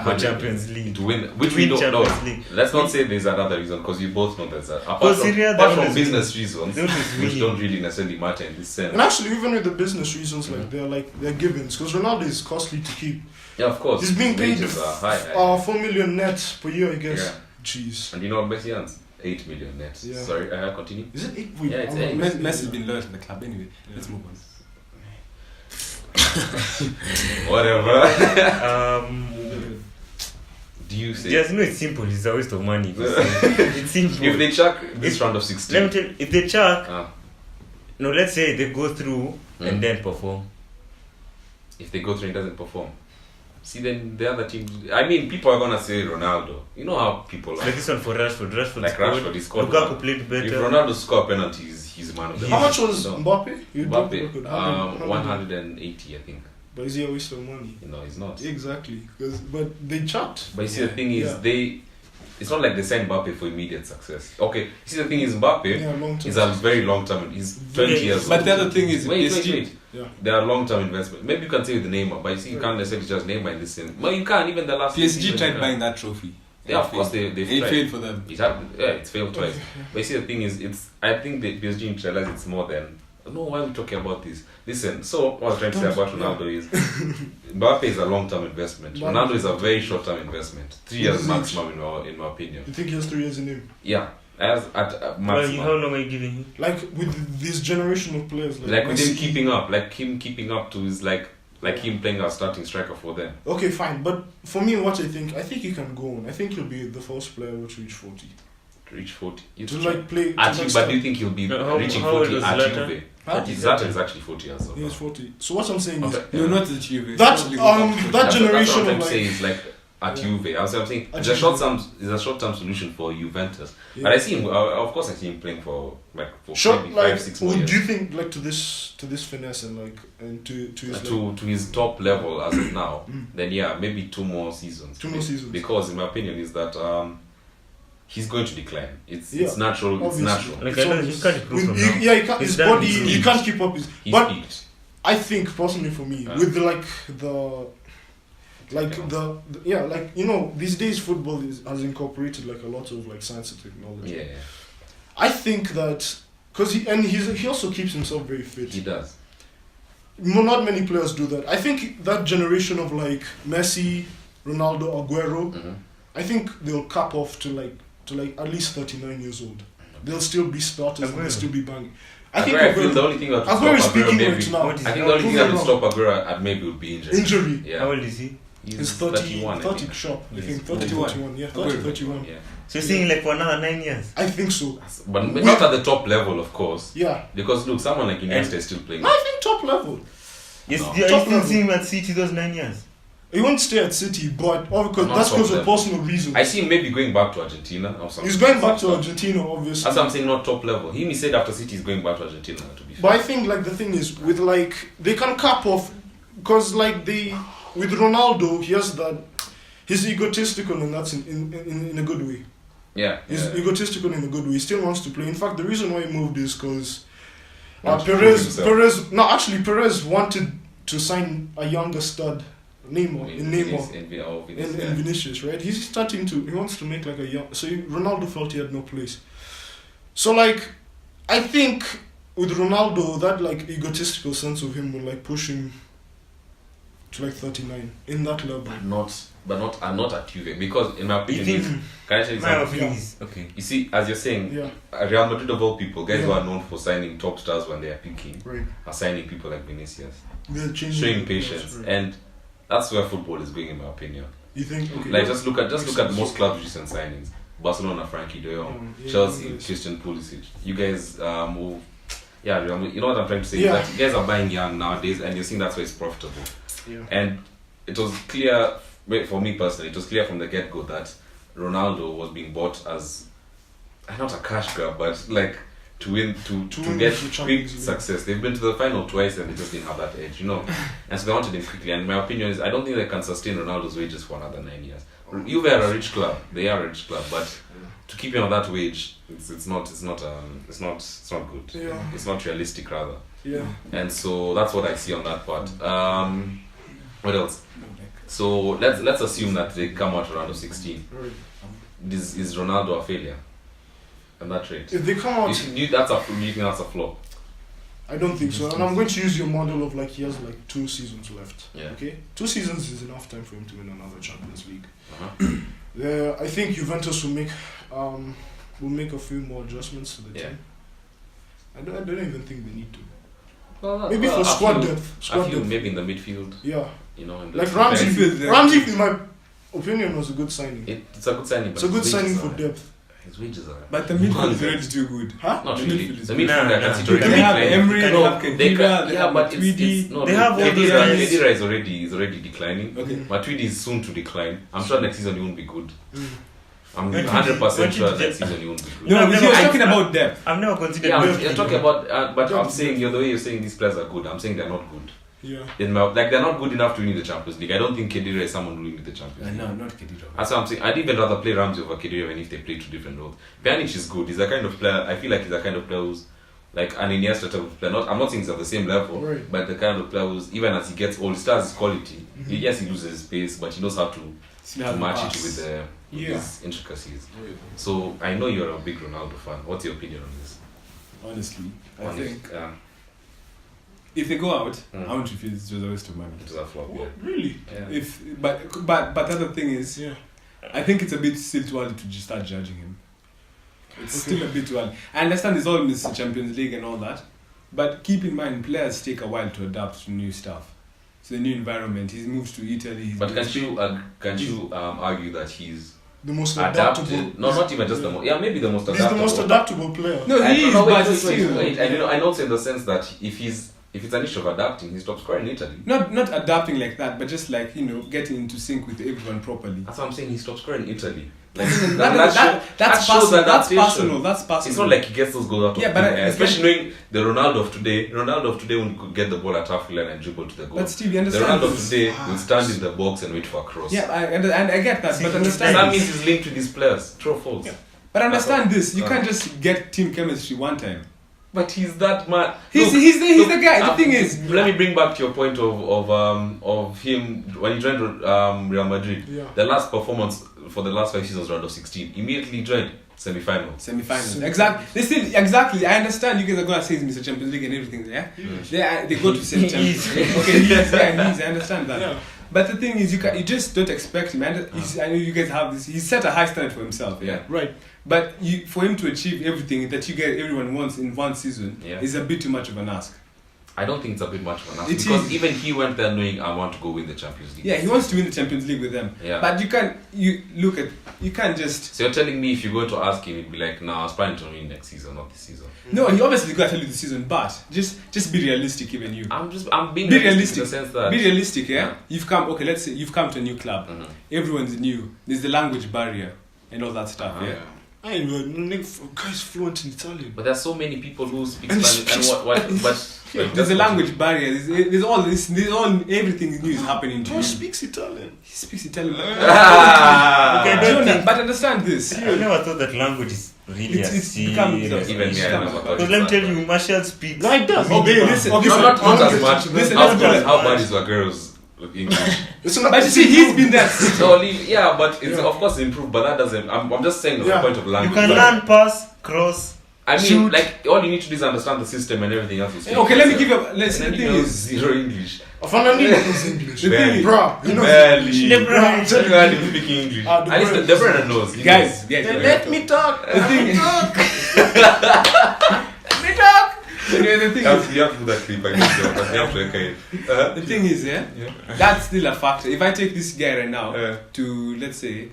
for Champions League to win, which we don't know. Let's not say there's another reason because you both know there's that. Apart from business reasons, which don't really necessarily matter in this sense. And actually, even with the business reasons, they're givens because Ronaldo is costly to keep. Yeah, of course. He's being paid 4 million net per year, I guess. Yeah. Jeez. And you know what Messi earns? 8 million net. Yeah. Sorry, continue. Is it 8? Yeah, it's 8. Messi's been loyal to the club anyway. Yeah. Let's move on. Whatever. Do you say? Just it's simple. It's a waste of money. It's simple. If they chuck this round of 16, let me tell you, if they chuck, no, let's say they go through and then perform. if they go through and doesn't perform. See, then the other team. I mean, people are gonna say Ronaldo. You know how people are. Like this one for Rashford. Rashford, he scored. Lukaku played better. If Ronaldo scored penalties, he's man of the How much was Mbappe? Mbappe, 180, I think. But is he a waste of money? No, he's not. Exactly, but they chat. But you see, the thing is, it's not like they signed Mbappe for immediate success. Okay, you see, the thing is, Mbappe is a very long term. He's 20 years old. But the other thing is, wait. Yeah. They are long term investment. Maybe you can say with the Neymar, but you see, you can't necessarily just Neymar in this sense. But you can't, even the last PSG tried buying that trophy. Yeah, of course, they it failed for them. It's failed twice. But you see, the thing is, I think the PSG need to realize it's more than. No, why are we talking about this? Listen, so what I was trying to say about Ronaldo is Mbappe is a long-term investment. Ronaldo is a very short-term investment. 3 years maximum, in my opinion. You think he has 3 years in him? Yeah, as at maximum. How long are you giving him? Like with this generation of players, like with him keeping up to his like him playing as starting striker for them. Okay, fine, but for me, what I think he can go on. I think he'll be the first player to reach 40. Reach 40. Play. But do you think he'll be reaching 40 at Juve? Zlatan is actually 40 years old. He is 40. So what I'm saying is no, not the Juve. That generation of like say is like at Juve. I'm saying it's a short-term solution for Juventus. Yeah. But I see him. Of course, I see him playing for maybe 5-6 more years. Do you think like to this finesse and to his top level as of now? Then yeah, maybe 2 more seasons. 2 more seasons. Because in my opinion is that. He's going to decline. It's natural. Obviously. It's natural. Like he can't improve from now. Yeah, he can't. His body, he can't keep up. But peaked. I think personally for me, with these days football has incorporated like a lot of like science and technology. Yeah. I think that because he also keeps himself very fit. He does. Not many players do that. I think that generation of like Messi, Ronaldo, Aguero, I think they'll cap off to at least 39 years old. They'll still be starters and they'll still be banging. I think the only thing that would stop Aguero maybe. I think the only thing that would stop Aguero at maybe would be injury. Yeah. How old is he? He's 31 sharp. I think 31. Yeah, 31. Yeah. So you're saying like for another 9 years? I think so. But not at the top level, of course. Yeah. Because look, someone like Iniesta is still playing. No, I think top level. Yes, no. Are you still seeing him at City those 9 years? He won't stay at City, but that's because of personal reasons. I see him maybe going back to Argentina or something. He's going back to Argentina, obviously. That's what I'm saying, not top level. He said after City he's going back to Argentina, to be fair. But I think like the thing is with like they can cap off because like with Ronaldo he has that he's egotistical and that's in a good way. Yeah. He's egotistical in a good way. He still wants to play. In fact, the reason why he moved is because Perez wanted to sign a younger stud, Neymar in Vinicius, right? He wants to make like a young. So Ronaldo felt he had no place. So like, I think with Ronaldo, that like egotistical sense of him will like push him to like 39 in that level. But not at Juve, because in my opinion, can I tell you something? Okay. You see, as you're saying, Real Madrid of all people, guys who are known for signing top stars when they are peaking, are signing people like Vinicius. They're showing patience, and that's where football is going, in my opinion. You think? Okay. Like just look at most clubs' recent signings: Barcelona, Frankie De Jong, Chelsea, Christian Pulisic. You guys move. Yeah, you know what I'm trying to say? Is that you guys are buying young nowadays, and you're seeing that's why it's profitable. Yeah. And it was clear, for me personally, it was clear from the get-go that Ronaldo was being bought as not a cash grab, but like to get quick success. They've been to the final twice and they just didn't have that edge, you know. And so they wanted him quickly. And my opinion is, I don't think they can sustain Ronaldo's wages for another 9 years. Juve are a rich club. They are a rich club, but to keep him on that wage, it's not good. Yeah. It's not realistic, rather. Yeah. And so that's what I see on that part. What else? So let's assume that they come out around 16. Right. Is Ronaldo a failure? And that rate. If they come out, do you think that's a flop? I don't think so. And I'm going to use your model of like he has like 2 seasons left. Yeah. Okay. 2 seasons is enough time for him to win another Champions League. I think Juventus will make a few more adjustments to the team. I don't even think they need to. Maybe for squad depth. Maybe in the midfield. Yeah. You know, like Ramsey, in my opinion, was a good signing. It's a good signing. It's a good signing for depth. His wages are. But the midfield is already too good. Huh? Not the really. Midfield The midfield I can see already They have declining. Emery, they have Khedira, they have but Matuidi. no, they have Khedira is already declining. Okay. Matuidi is soon to decline. I'm sure next season he won't be good. I'm 100% sure next season he won't be good. No, you're talking about depth. I've never considered. Yeah, you're talking about. But I'm saying the way you're saying these players are good. I'm saying they're not good. Yeah. They're not good enough to win the Champions League. I don't think Khedira is someone who will win the Champions League. No, not Khedira. That's what I'm saying. I'd even rather play Ramsey over Khedira even if they play two different roles. Pjanic is good. He's a kind of player. I feel like he's a kind of player who's like an Iniesta type of player. I'm not saying he's at the same level, right, but the kind of player who's even as he gets old, he starts his quality. Yes, he loses his pace, but he knows how to match it with his intricacies. Right. So I know you're a big Ronaldo fan. What's your opinion on this? Honestly, I think. If they go out, I want to feel it's just a waste of money. It's a flop. What? Really? Yeah. But the other thing is, I think it's a bit still too early to just start judging him. It's still a bit too early. I understand it's all Mr. Champions League and all that, but keep in mind players take a while to adapt to new stuff. It's a new environment. He's moved to Italy. But can't you argue that he's the most adaptable? adaptable? No, not even just the most. Yeah, maybe the most adaptable. He's the most adaptable player. No, he is. But still, I know in the sense that if it's an issue of adapting, he's top scorer in Italy. Not adapting like that, but just like, getting into sync with everyone properly. That's what I'm saying. He's top scorer in Italy. Like, that's personal. That's personal. It's not like he gets those goals out of but especially knowing the Ronaldo of today. Ronaldo of today won't get the ball at half line and dribble to the goal. But Steve, you understand? The Ronaldo of today will stand in the box and wait for a cross. Yeah, I get that. But understand. That means he's linked with these players. True or false? Yeah. But understand this. You can't just get team chemistry one time. But he's that man. He's the guy. The thing is, let me bring back to your point of him when he joined Real Madrid. Yeah. The last performance for the last 5 seasons, round of 16, immediately joined semi-final. Exactly. I understand you guys are gonna say it's Mr. Champions League and everything. Yeah. They go to same Champions League. Okay. Yes. I understand that. Yeah. But the thing is, you just don't expect him. And I know you guys have this. He set a high standard for himself. Yeah. Right. But for him to achieve everything that everyone wants in one season is a bit too much of an ask. I don't think it's a bit much of an ask because even he went there knowing I want to go win the Champions League. Yeah, he wants to win the Champions League with them. Yeah. But you can't just. So you're telling me if you go to ask him, he'd be like, "No, I was planning to win next season, not this season." No, he obviously got to tell you this season, but just be realistic, even you. I'm being realistic in the sense that be realistic, yeah. You've come. Okay, let's say you've come to a new club. Mm-hmm. Everyone's new. There's the language barrier and all that stuff. Yeah. I know, guys fluent in Italian. But there's so many people who speak Spanish and what but there's a language barrier. There's all this. Everything new is happening to you. Who speaks Italian? He speaks Italian. Okay, but understand this. I never thought that language is really it's becoming because let me tell you, Marshall speaks like that. Okay, listen. Not as much. Listen, how bad is your girls? English. But you see, he's been there. So yeah, but it's of course improved, but that doesn't. I'm just saying the point of language. You can learn pass, cross. I mean, shoot. Like all you need to do is understand the system and everything else. Okay, let me give you. The thing is zero English. Finally, knows English. The thing is, bro, you know, barely speaking English. At least the brother knows. Guys, let me talk. The thing is, let me talk. The thing you have to do that clip. The thing is, that's still a factor. If I take this guy right now to, let's say,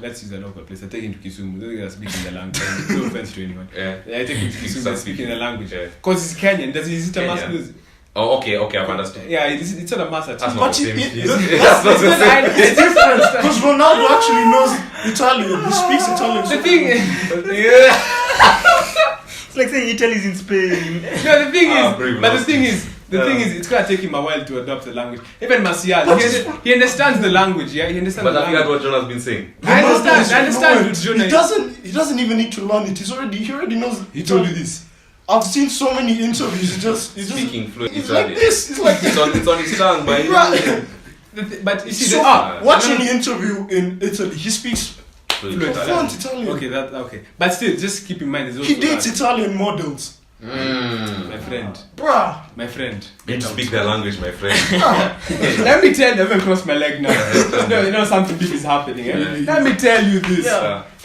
let's use a local place. I take him to Kisumu. They're speaking the language. No offense to anyone. I take him to Kisumu. Speaking the language because he's Kenyan. Is it a master? Oh, okay, I've understood. Yeah, it's not a master. That's not the same. It's different. Because Ronaldo actually knows Italian. He speaks Italian. The thing is, it's like saying Italy's in Spain. No, the thing is, it's gonna take him a while to adopt the language. Even Martial, he understands the language. Yeah, he understands. But I forgot what Jonah's been saying. I understand what Jonah. He doesn't even need to learn it. He already knows. He told you this. I've seen so many interviews. He's speaking fluent Italian. Like this. It's like this. It's on his tongue, but you see, watch any interview in Italy. He speaks fluent Italian. Okay. But still, just keep in mind, he dates Italian models. My friend. Bruh. My friend. Get to speak their language, my friend. Let me tell you, I'm cross my leg now. You know something big is happening. Let me tell you this.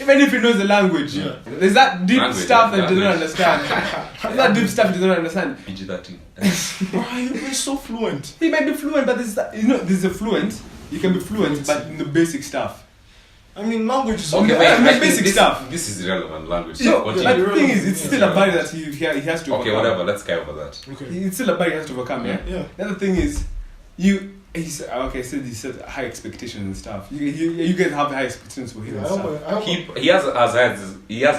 Even if he knows the language, there's that deep stuff that you don't understand. There's that deep stuff you don't understand. He's so fluent. He might be fluent, but there's a fluent. You can be fluent, but in the basic stuff. I mean, language is basic stuff. This is irrelevant language. No, but the thing is, it's still a barrier that he has to overcome. Okay, whatever. Let's go over that. Okay. It's still a barrier he has to overcome. Yeah. The other thing is, he said high expectations and stuff. You guys have high expectations for him. He has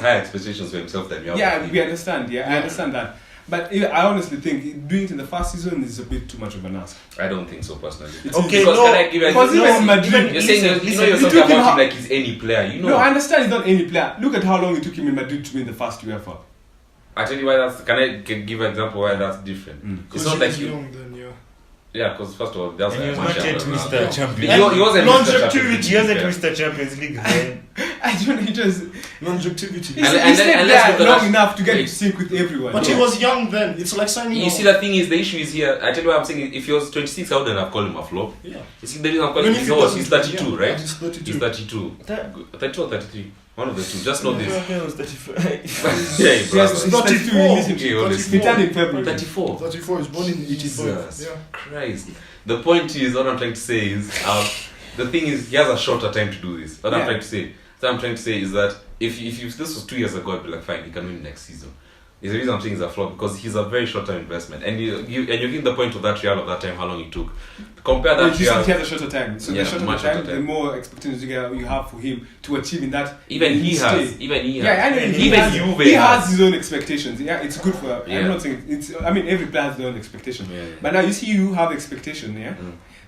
higher expectations for himself than you have. Yeah, we understand. Yeah, I understand that. But I honestly think doing it in the first season is a bit too much of an ask. I don't think so personally. Okay, because can I give you because even Madrid, you're saying you're talking about him like he's any player. You know. No, I understand he's not any player. Look at how long it took him in Madrid to win the first UEFA. I tell you why that's. Can I give an example why that's different? It's not like you. Young then, yeah, because first of all, that's and he was not yet Mr. Champions. He wasn't longevity. He wasn't Mr. Champions League then. I don't know. He just longevity. He stayed there long enough to get to sync with everyone. But he was young then. It's like signing. You see, the thing is, the issue is here. I tell you what I'm saying. If he was 26, I wouldn't have called him a flop. Yeah. You see, the reason I'm calling him he's 32, right? Yeah, he's 32. He's 32. 32 or 33. One of the two. Just know this. He was 35. Yeah, he's 34. He turned in February. 34. 34 is born in 85. Jesus Christ. The point is, what I'm trying to say is, the thing is, he has a shorter time to do this. What I'm trying to say is that if this was 2 years ago, I'd be like, fine, he can win next season. It's the reason I'm saying he's a flop because he's a very short-term investment, and you're giving the point of that Real of that time, how long it took. Compare that Real. He has a shorter time, so yeah, the shorter time, the more expectations you have for him to achieve in that. Even he has. Yeah, I know. He has his own expectations. Yeah, it's good for. Yeah. I'm not saying it's. I mean, every player has their own expectation. Yeah. But now you see, you have expectation. Yeah,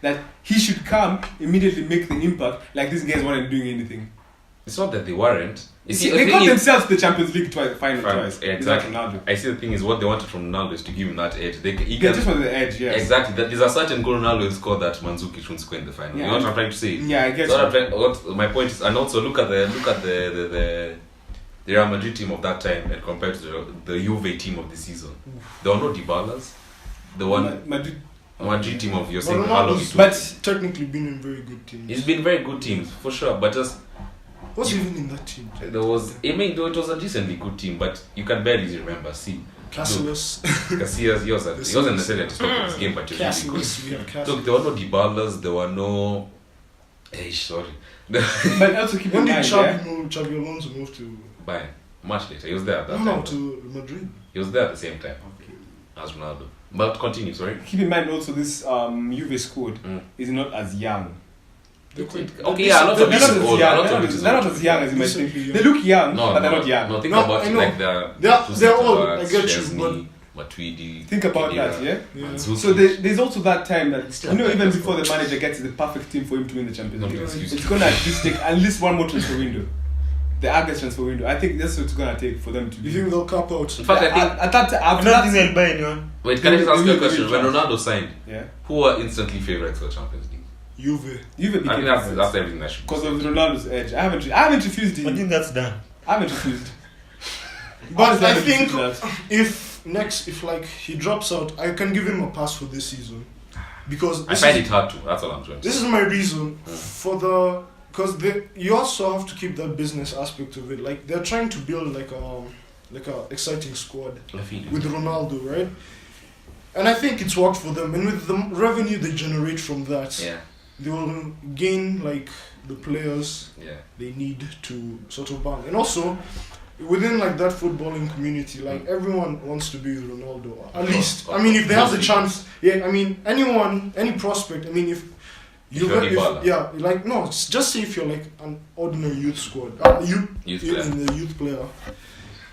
that he should come immediately, make the impact. Like these guys weren't doing anything. It's not that they weren't. They got themselves the Champions League final twice. Exactly. I see the thing is what they wanted from Ronaldo is to give him that edge. They just wanted the edge, yes. Exactly. There's a certain goal Ronaldo will score that Mandzukic won't score in the final. Yeah. You know what I'm trying to say? Yeah, I guess. What my point is, and also look at the Real Madrid team of that time and compared to the Juve team of the season. There were no Dybalas. The one Madrid team of you're saying how long it took. But technically been in very good teams. It's been very good teams for sure, but just. What's even in that team? It was a decently good team, but you can barely remember. See, Casillas. Casillas, he wasn't necessarily at the top of his game, but he was really good. Look, there were no Dybalas, there were no. Sorry. But also keep in mind, Xabi Alonso moved to Bayern much later. He was there at that time. No, to Madrid. He was there at the same time as Ronaldo. But continue, sorry. Keep in mind also this Juve squad is not as young. Okay, yeah, a lot of it is old. They're not as young as you might think. They look young, but they're not young. No, think about it like they're old. I get you, but Matuidi. Think about that, yeah. So there's also that time that even before the manager gets the perfect team for him to win the Champions League, it's gonna at least take at least one more transfer window. The August transfer window. I think that's what it's gonna take for them to. You think they'll cap out? In fact, I don't think they'll buy anyone. Wait, can I just ask you a question? When Ronaldo signed, who were instantly favourites for the Champions League? Juve. I think that's everything that should. Because of Ronaldo's edge. I haven't refused him. I think that's done. I haven't refused. But I think if he drops out, I can give him a pass for this season. Because I find it hard to. That's all I'm trying to say. This is my reason because you also have to keep that business aspect of it. Like they're trying to build like a exciting squad with Ronaldo, right? And I think it's worked for them. And with the revenue they generate from that, they will gain like the players they need to sort of bang. And also within like that footballing community, like everyone wants to be with Ronaldo. At least, I mean, if they have the chance, I mean, any prospect. I mean, if just say if you're like an ordinary youth squad, youth player,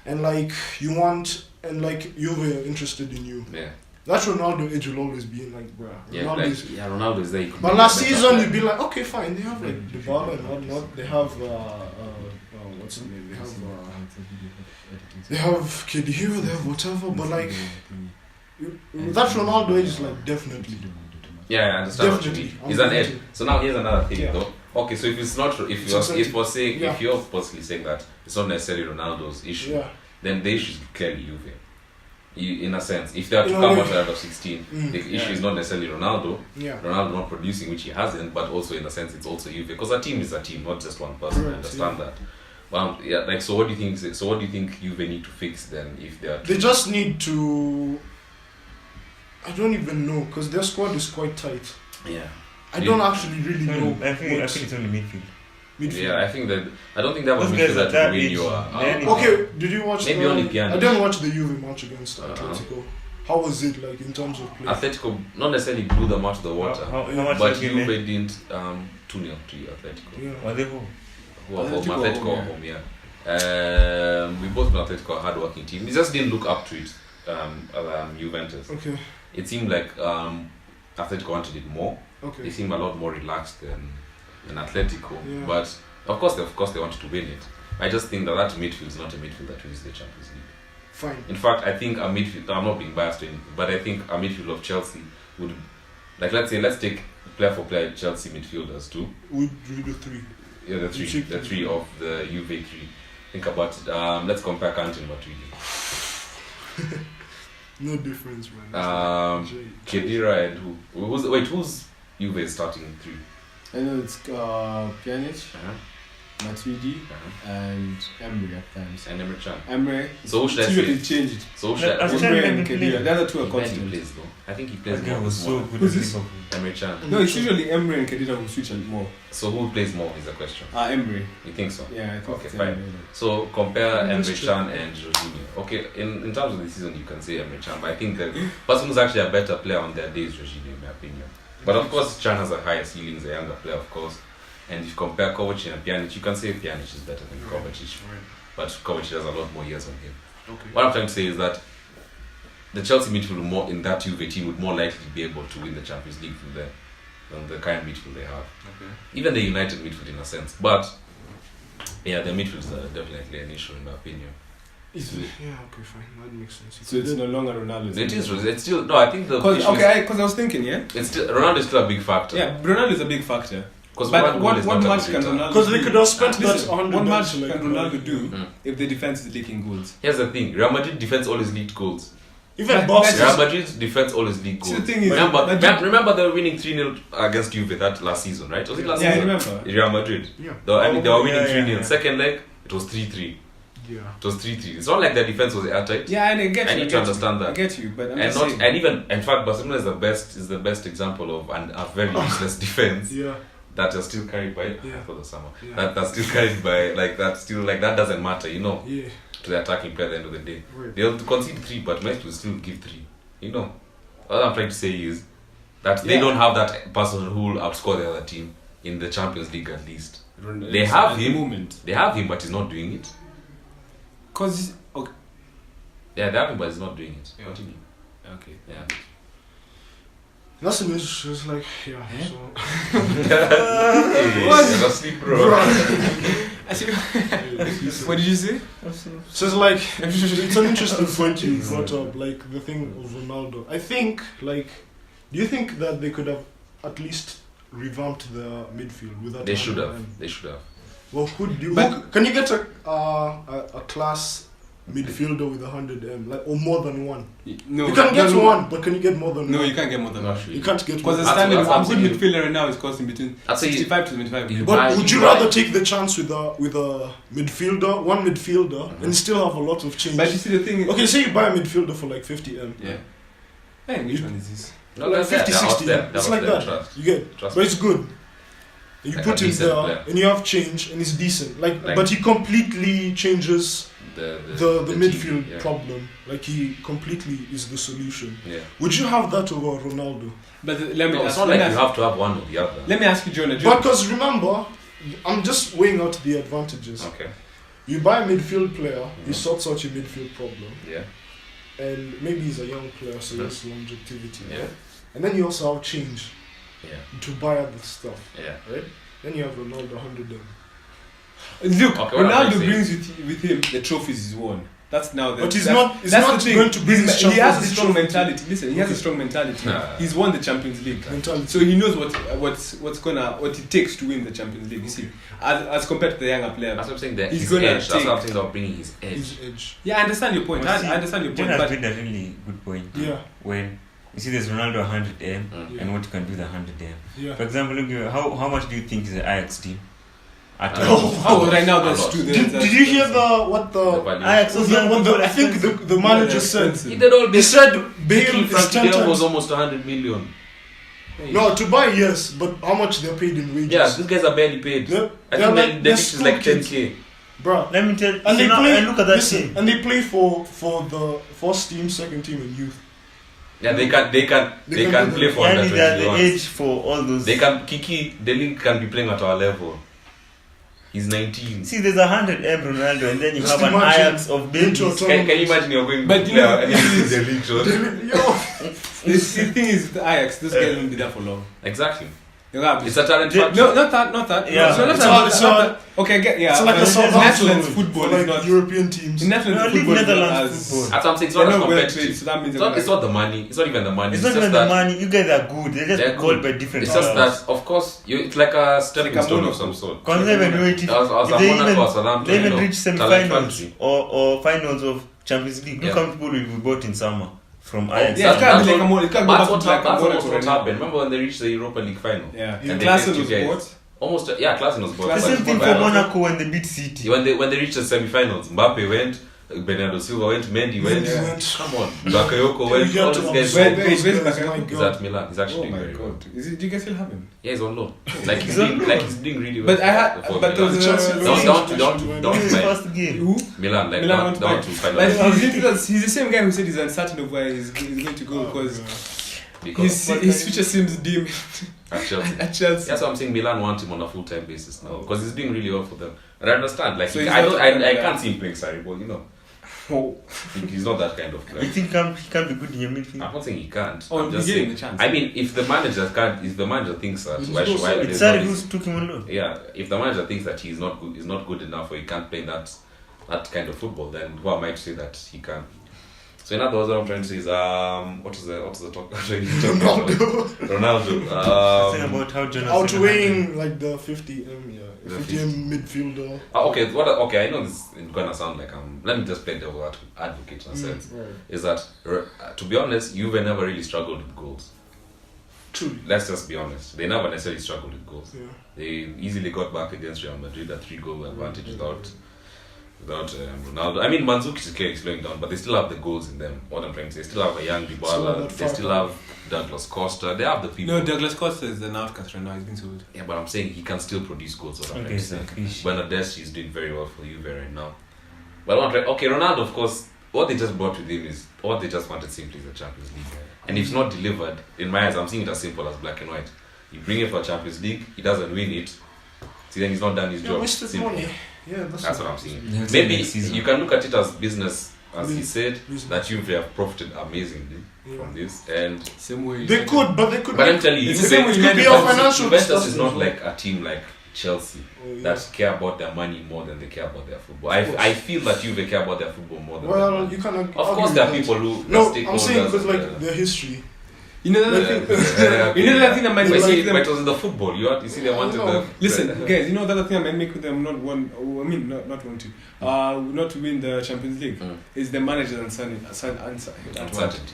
and like you want, and like you're interested in you. Yeah. That Ronaldo age will always be like, bruh. Ronaldo is there. But last season you'd be like, okay, fine. They have like Dybala and whatnot. They have what's his name? They have Khedira. They have whatever. But like that Ronaldo age is like definitely. Yeah, I understand what you mean. He's an edge. So now here's another thing though. Okay, so if it's not, if you're possibly saying that it's not necessarily Ronaldo's issue, then the issue is clearly Juve. In a sense, if they are to come out of 16, the issue is not necessarily Ronaldo. Ronaldo not producing, which he hasn't, but also in a sense it's also Juve, because a team is a team, not just one person. I understand that. But so what do you think? So what do you think Juve need to fix then? If they are, they just need to. I don't even know, because their squad is quite tight. Yeah. I don't actually really know. I think it's only midfield. midfield. Yeah, I don't think that was midfield that would win you. Okay, did you watch? Maybe only Pjanic. I didn't watch the Juve match against Atletico. How was it like in terms of play? Atletico not necessarily blew them out of the water, but Juve didn't 2-0 to Atletico. Yeah. Were they who? Who are home? Atletico are home, yeah. We both know Atletico are a hard-working team. We just didn't look up to it. Juventus. Okay. It seemed like Atletico wanted it more. Okay. They seemed a lot more relaxed than Atletico. Yeah. But of course they wanted to win it. I just think that midfield is not a midfield that wins the Champions League. Fine. In fact, I think a midfield. I'm not being biased or anything, but I think a midfield of Chelsea would, like, let's take player for player Chelsea midfielders too. Would you do 3? Yeah, the three of the Juve 3. Think about it. Let's compare Kante and Matuidi. No difference, man. Khedira and who? Who's Juve starting 3? I know it's Pjanic, Matuidi, and Emre at times. And Emre Can. Emre. So who should I usually say? change it. So who should I Emre and Khedira. The other two are He constant. plays though. I think he plays That guy more. was so good Who's at this? Liverpool. Emre Can. No, it's usually Emre and Khedira who switch more. So who plays more is the question. Emre. You think so? Yeah, I think Okay, it's fine. Emre. So compare That's Emre true. Can and Jorginho. Okay, in terms of the season, you can say Emre Can, but I think the person who's actually a better player on their day is Jorginho, in my opinion. But of course, Can has a higher ceiling, a younger player, of course. And if you compare Kovacic and Pjanic, you can say Pjanic is better than Kovacic. Right. But Kovacic has a lot more years on him. Okay. What I'm trying to say is that the Chelsea midfield in that Juve team would more likely be able to win the Champions League than the kind of midfield they have. Okay. Even the United midfield in a sense. But yeah, the midfields are definitely an issue in my opinion. Yeah, okay, fine. That makes sense. So it's no longer Ronaldo. It's still no. I think the issue because I was thinking, it's still Ronaldo is still a big factor. Yeah, Ronaldo is a big factor. Because But what match can Ronaldo? Because they could have spent that Listen, 100. what match like, can Ronaldo do if the defense is leaking goals? Here's the thing: Real Madrid defense always leaked goals. Even But- Barca. Real Madrid's defense always leaked See, goals. the thing is, Remember they were winning 3-0 against Juve that last season, right? Was it last Yeah, I season? remember. Real Madrid. Yeah. They were winning yeah, 3-0. yeah. Second leg, it was 3-3. Yeah. It was 3-3. It's not like their defense was airtight. Yeah, and I get you. I need to understand that. I get you, but I'm And just not saying. and even in fact Barcelona is the best example of a very useless defense Yeah. that are still carried by Yeah. for the summer. Yeah. That's still carried by that doesn't matter, you know, Yeah. to the attacking player at the end of the day. Right. They'll concede 3, but Messi will still give 3. You know. What I'm trying to say is that they don't have that person who will outscore the other team in the Champions League at least. They have At the him. moment. They have him, but he's not doing it. Cause okay. Yeah, they have him, but he's not doing it. Yeah. Continue. Okay. Yeah. That's an issue. It's like, yeah. Eh? So. You're asleep, bro. I see. What did you say? So it's like, it's an interesting point you brought up, like the thing of Ronaldo. I think, like, do you think that they could have at least revamped the midfield with that? They should 100M? have. They should have. Well, can you get a class midfielder with 100M, like, or more than one? No. You can get no, one, but can you get more than No, one? you can't get more than Not one. really. You can't get Because more. the standard That's of a what good I'm saying. midfielder right now is costing between I'd say 65 to 75 you million. buy- But would you buy- rather take the chance with a midfielder, one midfielder, and still have a lot of change? But you see the thing is, Okay, say you buy a midfielder for like 50M. yeah. Hey, which one is this? No, Like that's 50, that. 60. That It's was like them, that. trust. You get, Trust but me. it's good. You Like put a him decent there, player. and you have change, and it's decent. Like Like- but he completely changes The the team, midfield yeah. problem. Like he completely is the solution. Yeah. Would you have that over Ronaldo? But let me No, it's ask, not let like me you ask, have to have one or the other. let me ask you, Jonah. Because remember, I'm just weighing out the advantages. Okay. You buy a midfield player, he sorts out your midfield problem, Yeah. and maybe he's a young player, so there's longevity. Yeah. Right? And then you also have change Yeah. to buy other stuff, Yeah. right? Then you have Ronaldo 100M. Look, Okay, what I'm Ronaldo saying- brings with him the trophies he's won. That's now the. But he's that's- not- he's that's not the thing. going to bring his He has a Champions strong League mentality. Listen, he has a Okay. strong mentality. Nah. He's won the Champions League. Mentality. So he knows what it takes to win the Champions League. You see, as compared to the younger player. That's what I'm saying. That He's his gonna edge. That's take- what I'm saying about bringing his edge. His edge. Yeah, I understand your point. But see, I understand your point. Jen has But made a really good point. Yeah. When you see there's Ronaldo 100M Mm. and what you can do with 100M. Yeah. For example, look, how much do you think is the Ajax team? At oh, right now A there's lot. two. Did you hear what The the value. Ajax was I think the manager said? He did all He this. said Bale Picking is Frankie 10 De Jong was times. almost 100 million. No, to buy, yes, but how much they're paid in wages? Yeah, these guys are barely paid. Yep. I I think the league is like 10k. Bro, let me tell you. And they play. Look at that team. And they play for the first team, second team, and youth. Yeah, they can play for under 21. They are the age for all those. They can Kiki. The league can be playing at our level. He's 19. See, there's 100 Ronaldo, and then you have an Ajax of babies. Can you imagine you're going but to play and in the league show? The thing is, the Ajax, those guys won't be there for long. Exactly. It's a talent factor. No, not that. Yeah. So not that. Okay, it's like a Netherlands football like is not European teams. Netherlands football is not as football. That's what I'm saying. It's not as competitive. So that means it's not the money. It's not even the money. It's not even the money. You guys are good. They're just called by different. It's just that, of course, it's like a stepping stone of some sort. They even reach semi-finals or finals of Champions League. Look how people will be bought in summer. From Ajax. Yeah, that's what happened. Remember when they reached the Europa League final? Yeah. And Klassen was bought. Almost, Klassen was bought. The same thing for Monaco when they beat City. When they reached the semi-finals, Mbappe went, Bernardo Silva went, Mendy went. Come on, Bakayoko went. All these guys went. He's at Milan. He's actually doing very well. Do you guys still have him? Yeah, he's on loan. Like he's doing really well. But there was don't first game. Who? Milan, like Milan down to final. He's the same guy who said he's uncertain of where he's going to go because his future seems dim at Chelsea. Chelsea. That's why I'm saying Milan want him on a full-time basis now because he's doing really well for them. And I understand. Like so I can't see him playing Sarri, but you know. He's not that kind of player. You think he can be good in your midfield? I'm not saying he can't. I'm just saying the chance. I mean, if the manager thinks that, why it's Sarri who's took him on loan. Yeah, if the manager thinks that he's not good enough or he can't play that kind of football, then who am I to say that he can? So in other words, what I'm trying to say is, what is the talk? Ronaldo. Saying about how Jonas outweighing like the 50 midfielder. Okay, I know this is gonna sound like let me just play devil's advocate in a sense. Right. Is that to be honest, Juve never really struggled with goals. True. Let's just be honest. They never necessarily struggled with goals. Yeah. They easily got back against Real Madrid a 3-goal advantage without Ronaldo. I mean, Mandzukic is clearly slowing down, but they still have the goals in them. What I'm trying to say, they still have a young Dybala. They still have Douglas Costa. They have the people. No, Douglas Costa is an outcast right now. He's been sold. Yeah, but I'm saying he can still produce goals. What I'm trying to say. Bernadette is doing very well for Juve right now. But Ronaldo, of course, what they just brought with him is what they just wanted simply is the Champions League. And if it's not delivered, in my eyes, I'm seeing it as simple as black and white. You bring him for Champions League, he doesn't win it. See, then he's not done his job. Wasted money. Yeah, that's what I'm saying. Maybe you can look at it as business, as he said, that you have profited amazingly from this. And same way they could. But I'm telling you, it's the same way Juventus is not like a team like Chelsea that care about their money more than they care about their football. I feel that Juve care about their football more than their money. You cannot. Of course, there are people who. No, I'm saying because like their history. You know that thing that might make them. But it was in the football. You see, they wanted them. Listen, guys. You know that thing that might make them not to win the Champions League is the manager's uncertainty.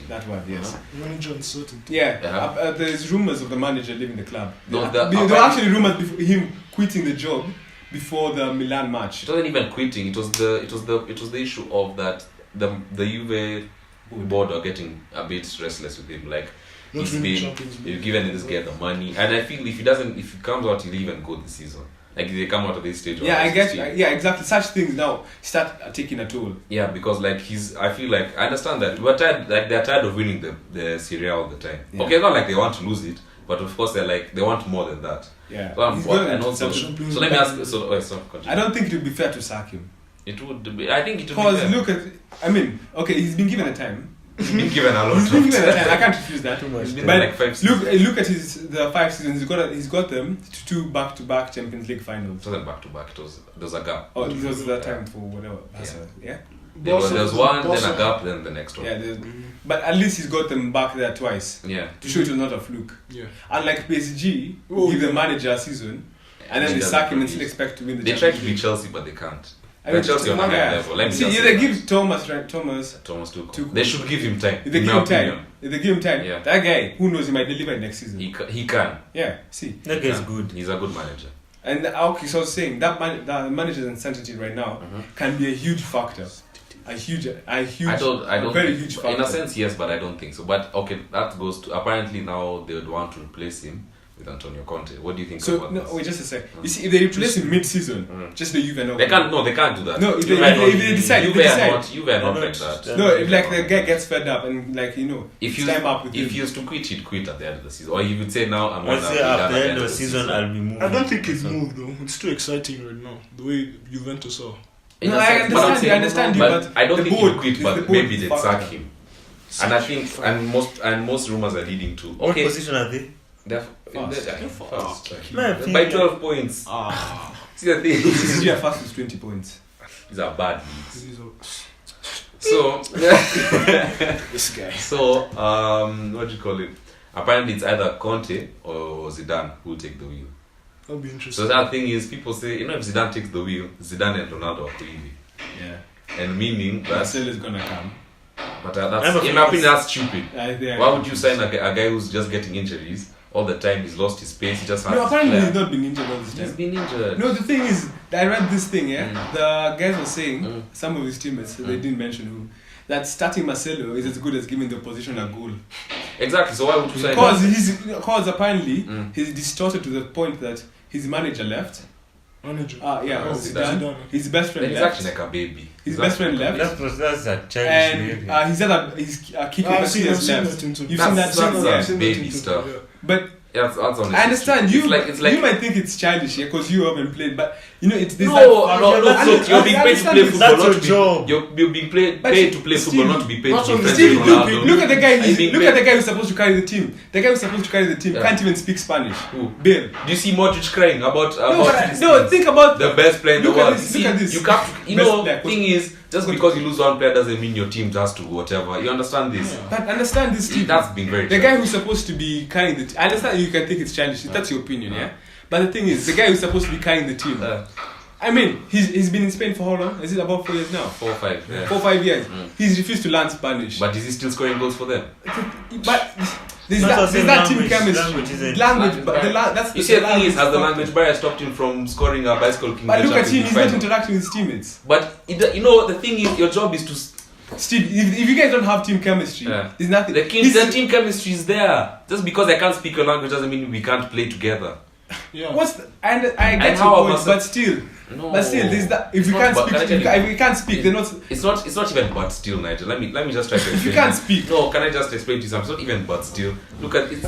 That word, yes. Manager uncertainty. Yeah. There's rumors of the manager leaving the club. There were actually rumors before him quitting the job before the Milan match. It wasn't even quitting. It was the issue of that the Juve board are getting a bit restless with him. Like. You've given this guy the money, and I feel if he comes out, he'll even go this season. Like if they come out of this stage. Yeah, I guess. Yeah, exactly. Such things now start taking a toll. Yeah, because like I feel like I understand that we're tired. Like they're tired of winning the Serie A all the time. Yeah. Okay, it's not like they want to lose it, but of course they want more than that. Yeah. So let me ask. I don't think it would be fair to sack him. It would be. I think it would. Because look at. He's been given a time. He's been given a lot of time. I can't refuse that. But like 5 seasons. Look at the 5 seasons. He's got them to 2 back-to-back Champions League finals. It wasn't back-to-back. There was a gap. Oh, it was that time for whatever. Yeah. There was one, then a gap, then the next one. Yeah. But at least he's got them back there twice. Yeah. To show it was not a fluke. Yeah. Unlike PSG, give the manager a season, and then they sack him and still expect to win the Champions League. They try to beat Chelsea, but they can't. Chelsea on a high level. They give Thomas Tuchel. They should give him time. If they give him time, that guy, who knows, he might deliver next season. He can. Yeah, see. That guy's good. He's a good manager. And so I was saying that manager's uncertainty right now can be a huge factor. A very huge factor. In a sense, yes, but I don't think so. But okay, that goes to apparently now they would want to replace him with Antonio Conte. What do you think so, about this? wait, just a sec. You see, if they replace him mid-season, just the Juve and they can't do that. No, if they decide. Juve are not like that. No, if like the guy gets fed up and like if you time up with if he used to quit, he'd quit at the end of the season. Or he would say now I'm I'll say at the end of the season I'll be moving. I don't think he's moved though. It's too exciting right now. The way Juventus are. No, I understand you, but I don't think he'll quit. the But board maybe they'd fucked sack up. him. And I think most rumors are leading to What position are they? They're First. by 12 points. See the thing. This is your first with 20 points. These are bad leagues. So This guy. So what do you call it? Apparently it's either Conte or Zidane who will take the wheel. That'll be interesting. So that thing is, people say, if Zidane takes the wheel, Zidane and Ronaldo are easy. Yeah. And meaning that Marcelo is gonna come. But that's in my opinion, that's stupid. Yeah. Why would you sign a guy who's just getting injuries all the time? He's lost his pace. He just has. No, apparently he's not been injured all this time. He's been injured. No, the thing is, I read this thing. The guys were saying some of his teammates, they didn't mention who, that starting Marcelo is as good as giving the opposition a goal. Exactly. So why would you sign? Because apparently he's distorted to the point that his manager left. Zidane. His best friend he's left. actually like a baby. His best friend left. That's a childish behavior. And his Kiko Casillas left. You've seen that? That's baby stuff. But that's honestly. I understand stupid. it's like you might think it's childish because you haven't played, but it's this. Look, you're being paid to play football, That's not your to be. job. You're being paid to play football, not to be paid to be friends with Steve, Ronaldo. look at the guy. Look at the guy who's supposed to carry the team. The guy who's supposed to carry the team can't even speak Spanish. Who? Bale. Do you see Modric crying about No, think about the best player in the world? Look at this. You can't. Best player. Thing is, just because you lose one player doesn't mean your team has to whatever. You understand this? But understand this, Steve. That's been very. The guy who's supposed to be carrying the team. I understand you can think it's childish. That's your opinion, yeah. But the thing is, the guy who's supposed to be carrying the team. I mean, he's been in Spain for how long? Is it about 4 years now? 4 or 5. Yeah. 4 or 5 years. He's refused to learn Spanish. But is he still scoring goals for them? But there's that team chemistry. Language, but that's you see, the thing is, has the language barrier stopped him from scoring a bicycle king? But look at him, he's not interacting with his teammates. But the thing is, your job is to. Steve, if you guys don't have team chemistry, there's nothing. The team chemistry is there. Just because I can't speak your language doesn't mean we can't play together. Yeah. I get your point, but still. No. But still, there's that. If you can't speak, they're not. It's not even but still, Nigel. Let me just try to explain. If you can't speak, no, can I just explain to you something? It's not even but still. Look at it.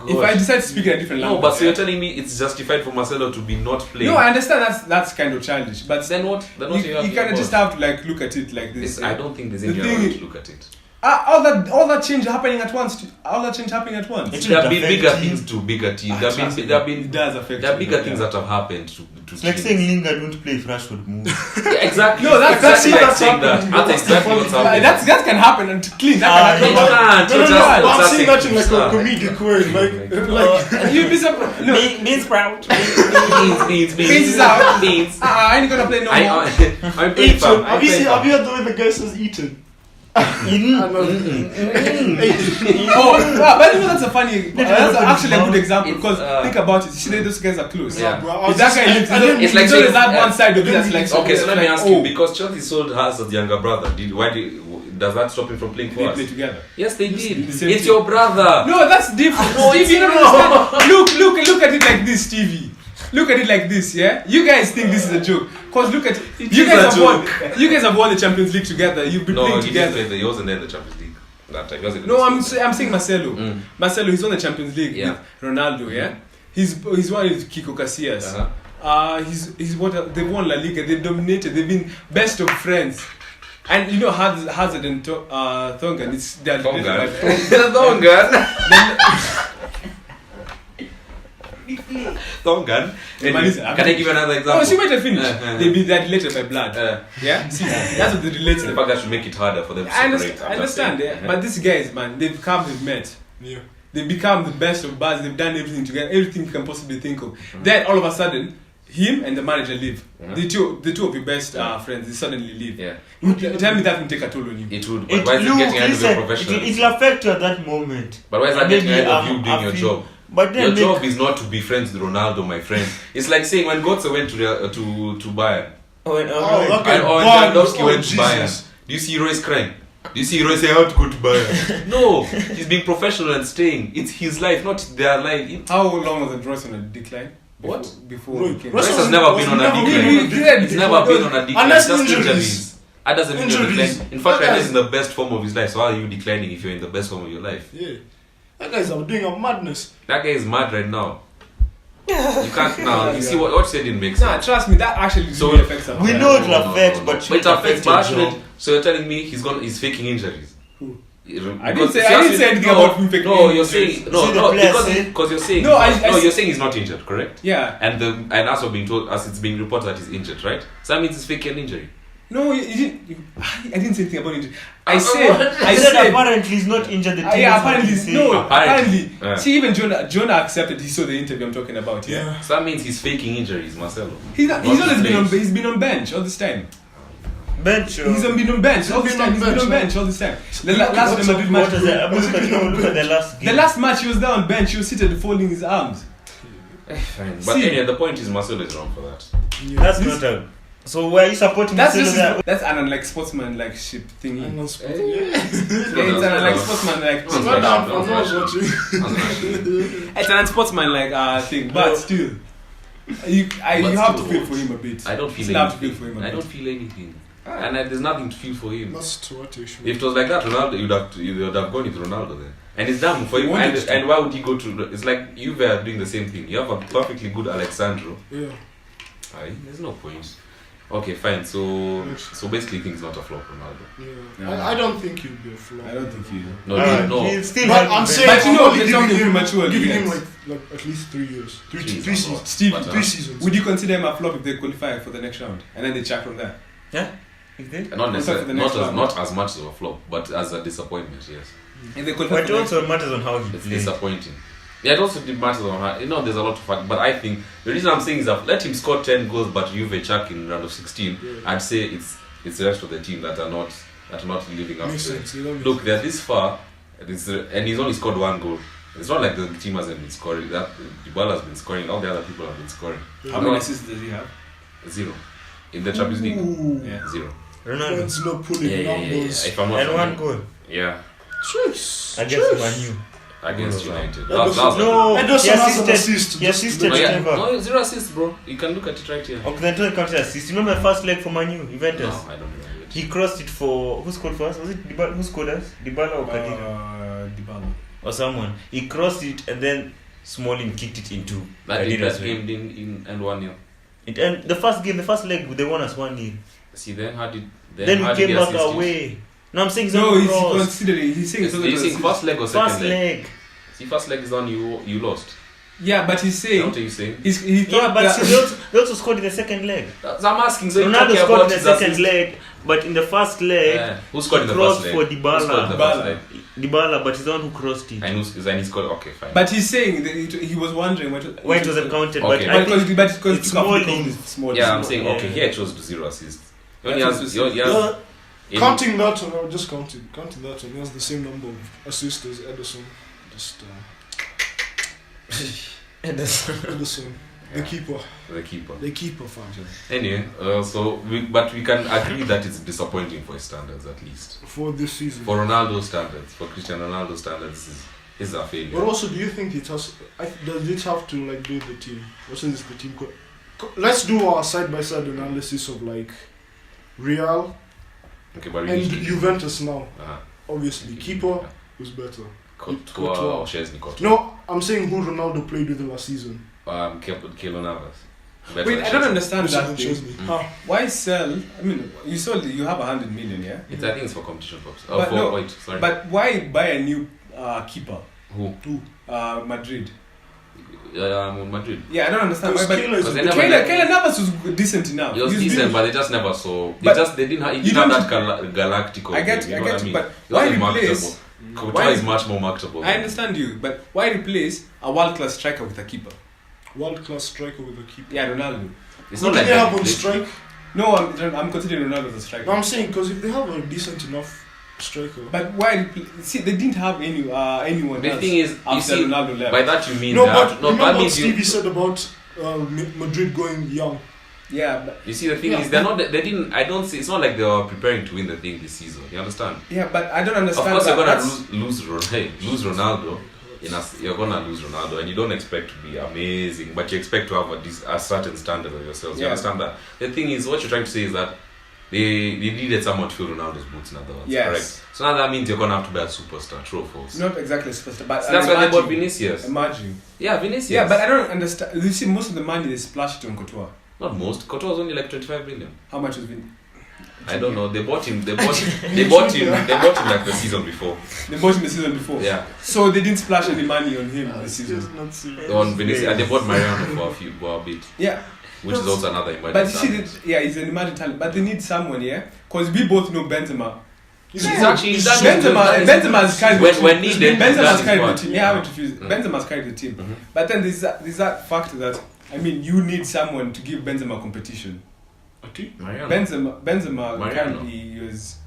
If I decide to speak in a different language, no, but so you're telling me it's justified for Marcelo to be not playing? No, I understand that's kind of childish, but then what? You kind of just have to like look at it like this. I don't think there's any other way to look at it. All that change happening at once. All that change happening at once. There have been bigger things to bigger teams. It does affect. There are bigger things that have happened to it's like saying Lingard won't play if Rashford moves. Yeah, exactly. No, that's exactly that's exactly what's happening. That can happen and clean. That can happen. I'm seeing that in like a comedic way. Like you'd be surprised. No, beans sprout. Beans is out. Beans. I ain't gonna play no more. I'm playing fam. Have you heard the way the guy says eaten? But that's a funny. That's actually a good example because think about it. See, those guys are close. Yeah. If that guy lives, it's like that one side of it. That's like okay. So let me ask you, because Chelsea sold Hazard's younger brother. Does that stop him from playing for us? They play together. Yes, they did. It's your brother. No, that's different. Stevie, you don't understand. Look at it like this, Stevie. Look at it like this, yeah? You guys think this is a joke. Because look at it. You guys have won the Champions League together. You've been playing together. No, he wasn't in the Champions League that time. No, I'm saying Marcelo. Marcelo, he's won the Champions League with Ronaldo, yeah? He's won with Kiko Casillas. They've won La Liga. They've dominated. They've been best of friends. And you know Hazard and Thongan, they're Thongan. Can I give you another example? Oh, she might have finished. They're related by blood. Yeah? See, that's what they relate to. The fact that should make it harder for them to separate. I understand, yeah. But these guys, man, they've met. Yeah. They've become the best of buds. They've done everything together, everything you can possibly think of. Then all of a sudden, him and the manager leave. The two of your best friends, they suddenly leave. Yeah. Tell me that will take a toll on you. It would. But why is it getting ahead of your professional? It will affect you at that moment. But why is that getting ahead of you doing your job? But then your job is not to be friends with Ronaldo, my friend. It's like saying when Götze went to Bayern. When Lewandowski went to Bayern. Do you see Royce crying? Do you see Roy say how to go to Bayern? No, he's being professional and staying. It's his life, not their life. How long was Royce on a decline? Before Royce has never been on a decline. He's never been on a decline. Unless just injuries. That doesn't mean you're declining. In fact, right, he's in the best form of his life. So how are you declining if you're in the best form of your life? Yeah. That guy's doing a madness. That guy is mad right now. You can't now. You see what you said didn't make sense. Nah, trust me, that actually really affects him. We know it will affect, but it affects Bashment. So you're telling me he's faking injuries? Who? I didn't say anything about him faking injuries. No, you're saying because you're saying you're saying he's not injured, correct? Yeah. And as we're being told, as it's being reported that he's injured, right? So that means he's faking an injury. No, I didn't say anything about injury. I said apparently he's not injured. Apparently. Yeah. See, even Jonah accepted. He saw the interview I'm talking about. Yeah. So that means he's faking injuries, Marcelo. He's been on bench all this time. Bench. He's been on bench all this time. The last Madrid match. Look at the last game. The last match he was there on bench. He was seated folding his arms. Fine. But anyway, the point is Marcelo is wrong for that. Yeah. That's not a. So why are you supporting that's an like sportsman like ship thingy. It's an like sportsman like it's an sportsman like thing, but still you have to feel for him a bit. I don't feel anything. I don't feel anything. And there's nothing to feel for him. That's what issue. If it was like that, Ronaldo, you would have gone with Ronaldo then. And it's done for him. And why would he go to? It's like Juve are doing the same thing. You have a perfectly good Alexandro. Yeah. There's no point. Okay, fine. So basically, things not a flop, Ronaldo. Yeah. No. I don't think he'll be a flop. I don't think he. No. He's still. But I'm saying, but you know, there's something premature. Giving him like at least 3 years, three seasons. Steve, 3 seasons. Would you consider him a flop if they qualify for the next round and then they check from there? Yeah. If they not necessarily, not as much of a flop, but as a disappointment, yes. If they qualify, but it also matters on how he it's plays. Disappointing. Yeah, it also matters on how. There's a lot of fact, but I think the reason I'm saying is that let him score 10 goals, but Juve chuck in round of 16. Yeah. I'd say it's the rest of the team that are not living up to it. Look, they're this far, and he's only scored 1 goal. It's not like the team hasn't been scoring. That Dybala has been scoring. All the other people have been scoring. How many assists does he have? 0 in the Champions League. Yeah. 0. Ronaldo's not pulling numbers. If I'm not and 1 goal. Yeah. Jeez. Against Man U. Against United. He assisted. No, 0 assists, bro. You can look at it right here. Okay, then don't count assist. You remember the first leg for Man U, Juventus? No, I don't remember it. He crossed it for who scored first? Was it Dybala? Who scored us? Dybala or Kadira? Dybala. Or someone. He crossed it and then Smalling kicked it into Kadira's game in and 1-0. And the first leg, they won us 1-0. See, then how did we came back away. No, I'm saying he's considering. He's saying first leg or second first leg. See, first leg is the one you lost. Yeah, but he's saying. What are you saying? He thought they also scored in the second leg. So I'm asking. So Ronaldo scored in the second leg, but in the first leg, who scored in the first leg? For Dybala, but he's the one who crossed it. And he scored. Okay, fine. But he's saying that he was wondering why it wasn't counted. Okay. But it's small. Yeah, I'm saying okay. Here it chose 0 assists. Counting that one, just counting that one, he has the same number of assists as Ederson. Ederson, the keeper, fam. Anyway, but we can agree that it's disappointing for his standards, at least for this season. For Ronaldo's standards, for Cristiano Ronaldo's standards, is a failure. But also, do you think does it have to like do the team? What is the team? Let's do our side-by-side analysis of like Real and Juventus now. Obviously, keeper who's better. Courtois or Chesney? No, I'm saying who Ronaldo played with the last season. Keylor Navas. Wait, I don't understand that. Why sell? I mean, you have 100 million, yeah? I think it's for competition purposes. But why buy a new keeper? Who? Madrid. Madrid. Yeah, I don't understand why. Keylor Navas was decent enough. He was decent, but they just never saw. They didn't have that Galactico. I get you, but why replace? Courtois is much more marketable. I understand you, but why replace a world-class striker with a keeper? World-class striker with a keeper? Yeah, Ronaldo. It's not like they have on strike. No, I'm considering Ronaldo as a striker. No, I'm saying because if they have a decent enough striker. But why? See, they didn't have anyone. The thing is, after Ronaldo left. By that you mean that means what Stevie said about Madrid going young. Yeah, but you see the thing is I don't see, it's not like they are preparing to win the thing this season. You understand? Yeah, but I don't understand. Of course you're gonna lose Ronaldo. You're gonna lose Ronaldo, and you don't expect to be amazing, but you expect to have a certain standard of yourselves. You understand that? The thing is, what you're trying to say is that they needed someone to fill Ronaldo's boots, in other words. Yes. Correct. So now that means you're gonna have to be a superstar, true or false? Not exactly a superstar, but so that's why they bought Vinicius. Imagine. Yeah, Vinicius. Yeah, but I don't understand. You see, most of the money they splashed on Courtois. Not most. Courtois was only like 25 million. How much was Vin? I don't know. They bought him. They bought him like the season before. They bought him the season before. Yeah. So they didn't splash any money on him this season. On Vinicius, and they bought Mariano for a bit. Yeah. Which is also another emerging But you see, he's an emerging talent. But they need someone, yeah? Because we both know Benzema. Benzema's carried the team. When needed, Benzema's carried the team. Yeah, I haven't refused. Benzema's carried the team. But then there's that factor that, I mean, you need someone to give Benzema competition. Benzema currently is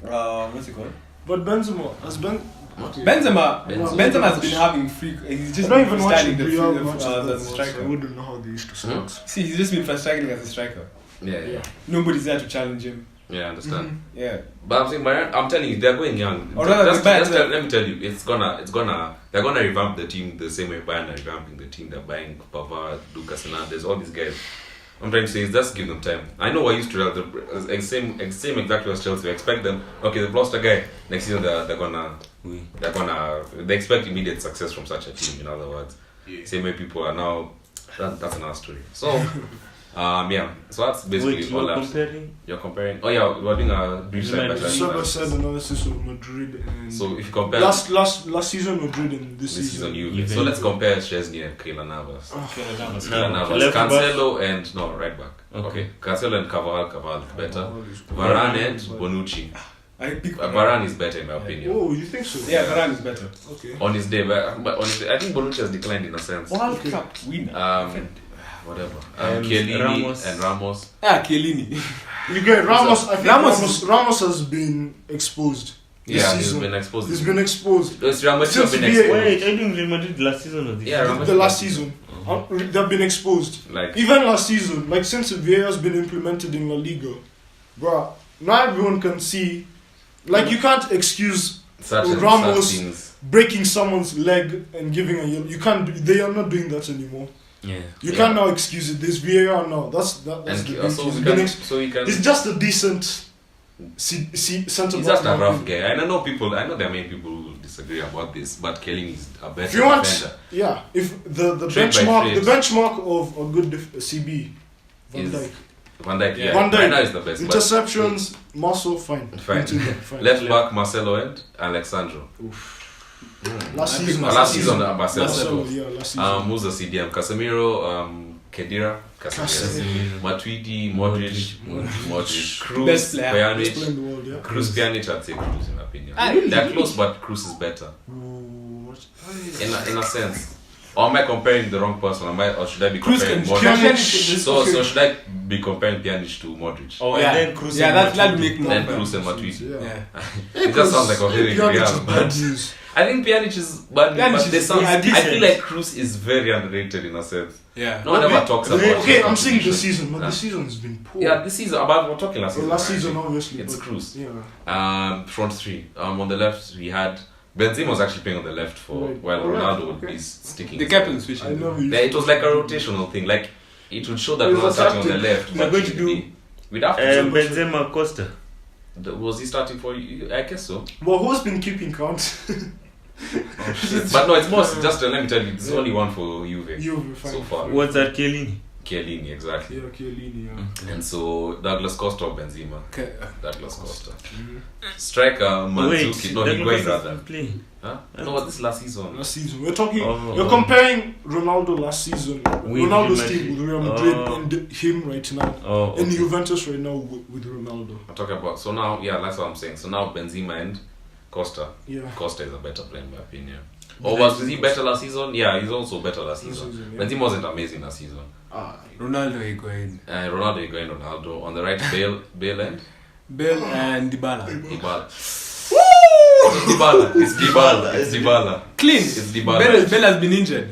what's it called? But Benzema has been. Benzema's been having free. He's just been freestyling the striker. I wouldn't know how they used to start. See, he's just been freestyling as a striker. Yeah. Nobody's there to challenge him. Yeah, I understand. Yeah. But I'm saying, I'm telling you, they're going young. Let me tell you, they're gonna revamp the team the same way Bayern are revamping the team. They're buying Pavard, Lucas Hernandez, all these guys. I'm trying to say is just give them time. I know I used to tell the same exactly as Chelsea. I expect them. Okay, they've lost a guy. Next season they expect immediate success from such a team. In other words, same way people are now. That's another story. So. So that's basically all you're comparing. Oh yeah, we're doing a brief side by side analysis of Madrid and so if you compare last season Madrid and this season you. So let's compare Szczesny and Keylor Navas. Cancelo and right back. Okay. Cancelo and Carvalho better. Varane and Bonucci. Varane is better in my opinion. Oh, you think so? Yeah, Varane is better. Okay. On his day, but on his day, I think Bonucci has declined in a sense. World Cup winner. Whatever. Chiellini and Ramos. Chiellini. You get Ramos. I think Ramos has been exposed. He's been exposed. He's been exposed. Real Madrid have been exposed. Wait, I think Real Madrid last season or this? Yeah, the last season. They've been exposed. Like even last season, like since VAR has been implemented in La Liga, bro. Now everyone can see. Like you can't excuse Ramos breaking someone's leg and giving a yellow. You can't. They are not doing that anymore. Yeah. You can't now excuse it. There's VAR now. That's the big He's just a decent centre back. He's just a rough guy. I know there are many people who disagree about this, but Kelly is a better if you want, defender. Yeah. If the benchmark of a good CB, Van Dijk. Van Dijk right now is the best. Interceptions, muscle, fine. Left back Marcelo and Alexandro. Last season, Marcelo. Who's the CDM? Casemiro, Khedira, Matuidi, Modric, Cruz, Pjanic. Cruz, Pjanic, I'd say Cruz in my opinion. They're close, but Cruz is better. In a sense. Or am I comparing the wrong person? Or should I be comparing Modric? So should I be comparing Pjanic to Modric? Oh, and then Cruz. Yeah, that make more. Then Cruz and Matuidi. Yeah. It just sounds like a very real. I think Pjanic is bad, but I feel like Cruz is very underrated in a sense. Yeah. No one ever talks about it. Okay, I'm saying this season, but this season has been poor. Yeah, this season, about we're talking last season. Last season, obviously. It's Cruz. Yeah. Front three. On the left, we had Benzema was actually playing on the left while Ronaldo would be sticking. The captain switching. It was like a rotational thing. Like it would show that Ronaldo starting on the left. We're going to do. We'd have to Benzema Costa. Was he starting for you? I guess so. Well, who's been keeping count? But no, it's more just let me tell you, there's only one for Juve so far. What's that, Chiellini? Chiellini, exactly. Yeah, Chiellini, yeah. And so Douglas Costa or Benzema. Douglas Costa. Striker Mandzukic. No, Higuain rather. Huh? No, this last season. Last season. We're talking. You're comparing Ronaldo last season, Ronaldo's team with Real Madrid, and him right now, and Juventus right now with Ronaldo. I'm talking about. So now, yeah, that's what I'm saying. So now Benzema and Costa. Yeah. Costa is a better player in my opinion. Or was he better last season? Yeah, he's also better last season. Yeah. Benzema wasn't amazing last season. Ronaldo, Higuain. Ronaldo. On the right, Bale and? Bale and Dybala. It's Dybala. Clean. It's Dybala. Bale has been injured.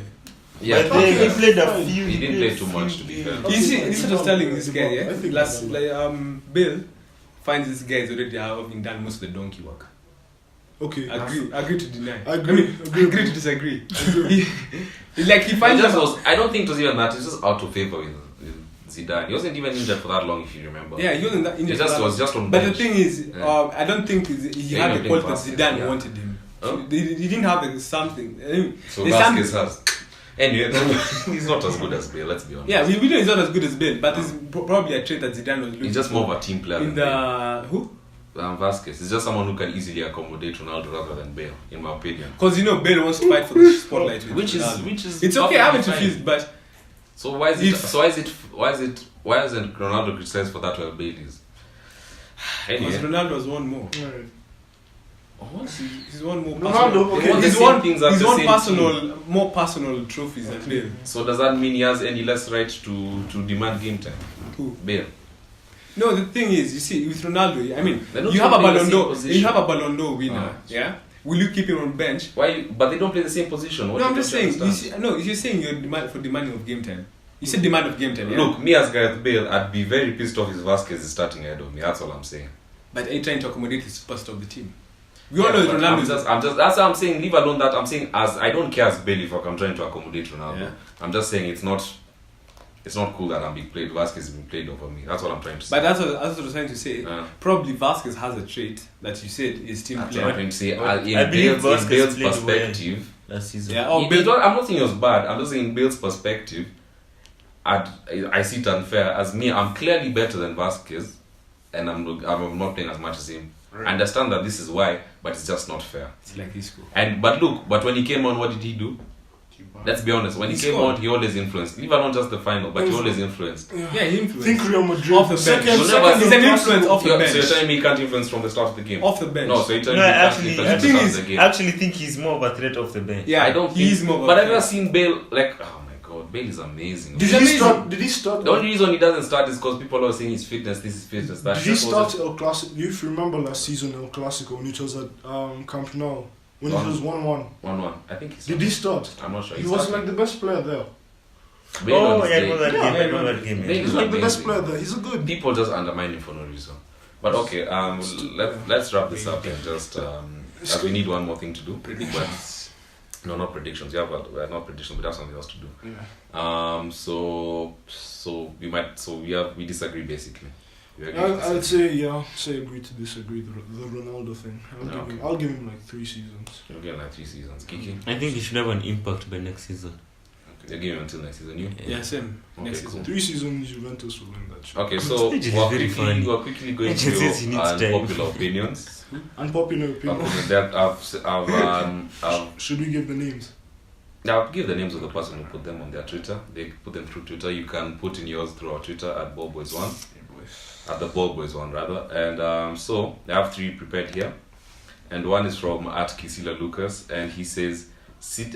Yeah, but they played a few. He didn't play too much, to be fair. You see, this is telling this guy, yeah? I think Last, Bill finds this guy is already having done most of the donkey work. Okay. Agree to deny. Agree to disagree. He finds I don't think it was even that. He was just out of favor with Zidane. He wasn't even injured for that long, if you remember. Yeah, he wasn't that injured. He was just on bench. bench. But the thing is, I don't think he had the quality that Zidane wanted him. Huh? He didn't have something. So Vasquez has. Anyway, he's not as good as Bale, let's be honest. Yeah, we know he's not as good as Bale, but it's probably a trait that Zidane was looking. He's just more of a team player. In the who? Vasquez. He's just someone who can easily accommodate Ronaldo rather than Bale, in my opinion. Because Bale wants to fight for the spotlight, which is it's okay. I haven't refused, but so why isn't Ronaldo criticized for that while Bale is? Anyway, because Ronaldo has won more. Right. He's won more. Ronaldo, he's won more personal trophies than Bale. So does that mean he has any less right to demand game time? Who? Bale. No, the thing is, you see, with Ronaldo, I mean, you have a Ballon d'Or winner, yeah? Will you keep him on bench? Why? But they don't play the same position. No, I'm just saying. You're saying you're for demanding of game time. You said demand of game time. Yeah? Look, me as Gareth Bale, I'd be very pissed off if Vasquez is starting ahead of me. That's all I'm saying. But are you trying to accommodate the superstar of the team? We all know Ronaldo. That's what I'm saying. Leave alone that. I'm saying as I don't care as Bale if I'm trying to accommodate Ronaldo. Yeah. I'm just saying it's not cool that I'm being played. Vasquez is being played over me. That's what I'm trying to say. But that's what I was trying to say. Probably Vasquez has a trait that you said is team player. I'm trying to say. In Bale's perspective, last season. Yeah. I'm not saying it was bad. I'm just saying in Bale's perspective, I see it unfair. As me, I'm clearly better than Vasquez, and I'm not playing as much as him. Right. I understand that this is why, but it's just not fair. It's like his school. But when he came on, what did he do? Let's be honest. When he came on, he always influenced. Even not just the final, but he always influenced. Yeah, he influenced. Think Real Madrid off the bench. He's an influence off the bench. So you're telling me he can't influence from the start of the game? Off the bench. No, so you're telling me he can't influence from the start of the game? I actually think he's more of a threat off the bench. Yeah, I don't think he's more. But I've never seen Bale like. Oh my God, Bale is amazing. Did he start? The only reason he doesn't start is because people are saying his fitness. This is fitness. That. Did he start El Clasico? If you remember last season El Clasico when it was at Camp Nou. When it was 1-1. 1-1. I think Did he start? I'm not sure. He was like the best player there. I know that game. He's like the best player there. He's a good. People just undermine him for no reason. But okay, let's wrap this up and just as we need one more thing to do. Predictions. No, not predictions. Yeah, but we're not predictions. We have something else to do. Yeah. So we disagree basically. I'd say agree to disagree. The Ronaldo thing. I'll give him like 3 seasons. You'll give him like 3 seasons. Kiki? I think he should have an impact by next season. Okay. You'll give him until next season. You? Yeah, same. Okay, next season. 3 seasons Juventus will win that shit. Okay, so we're quickly going to unpopular opinions. Unpopular opinions. Should we give the names? I'll give the names of the person who put them on their Twitter. They put them through Twitter. You can put in yours through our Twitter at BallBoys1. At the BallBoys1 rather. And so I have 3 prepared here. And one is from @Kisila Lucas, and he says,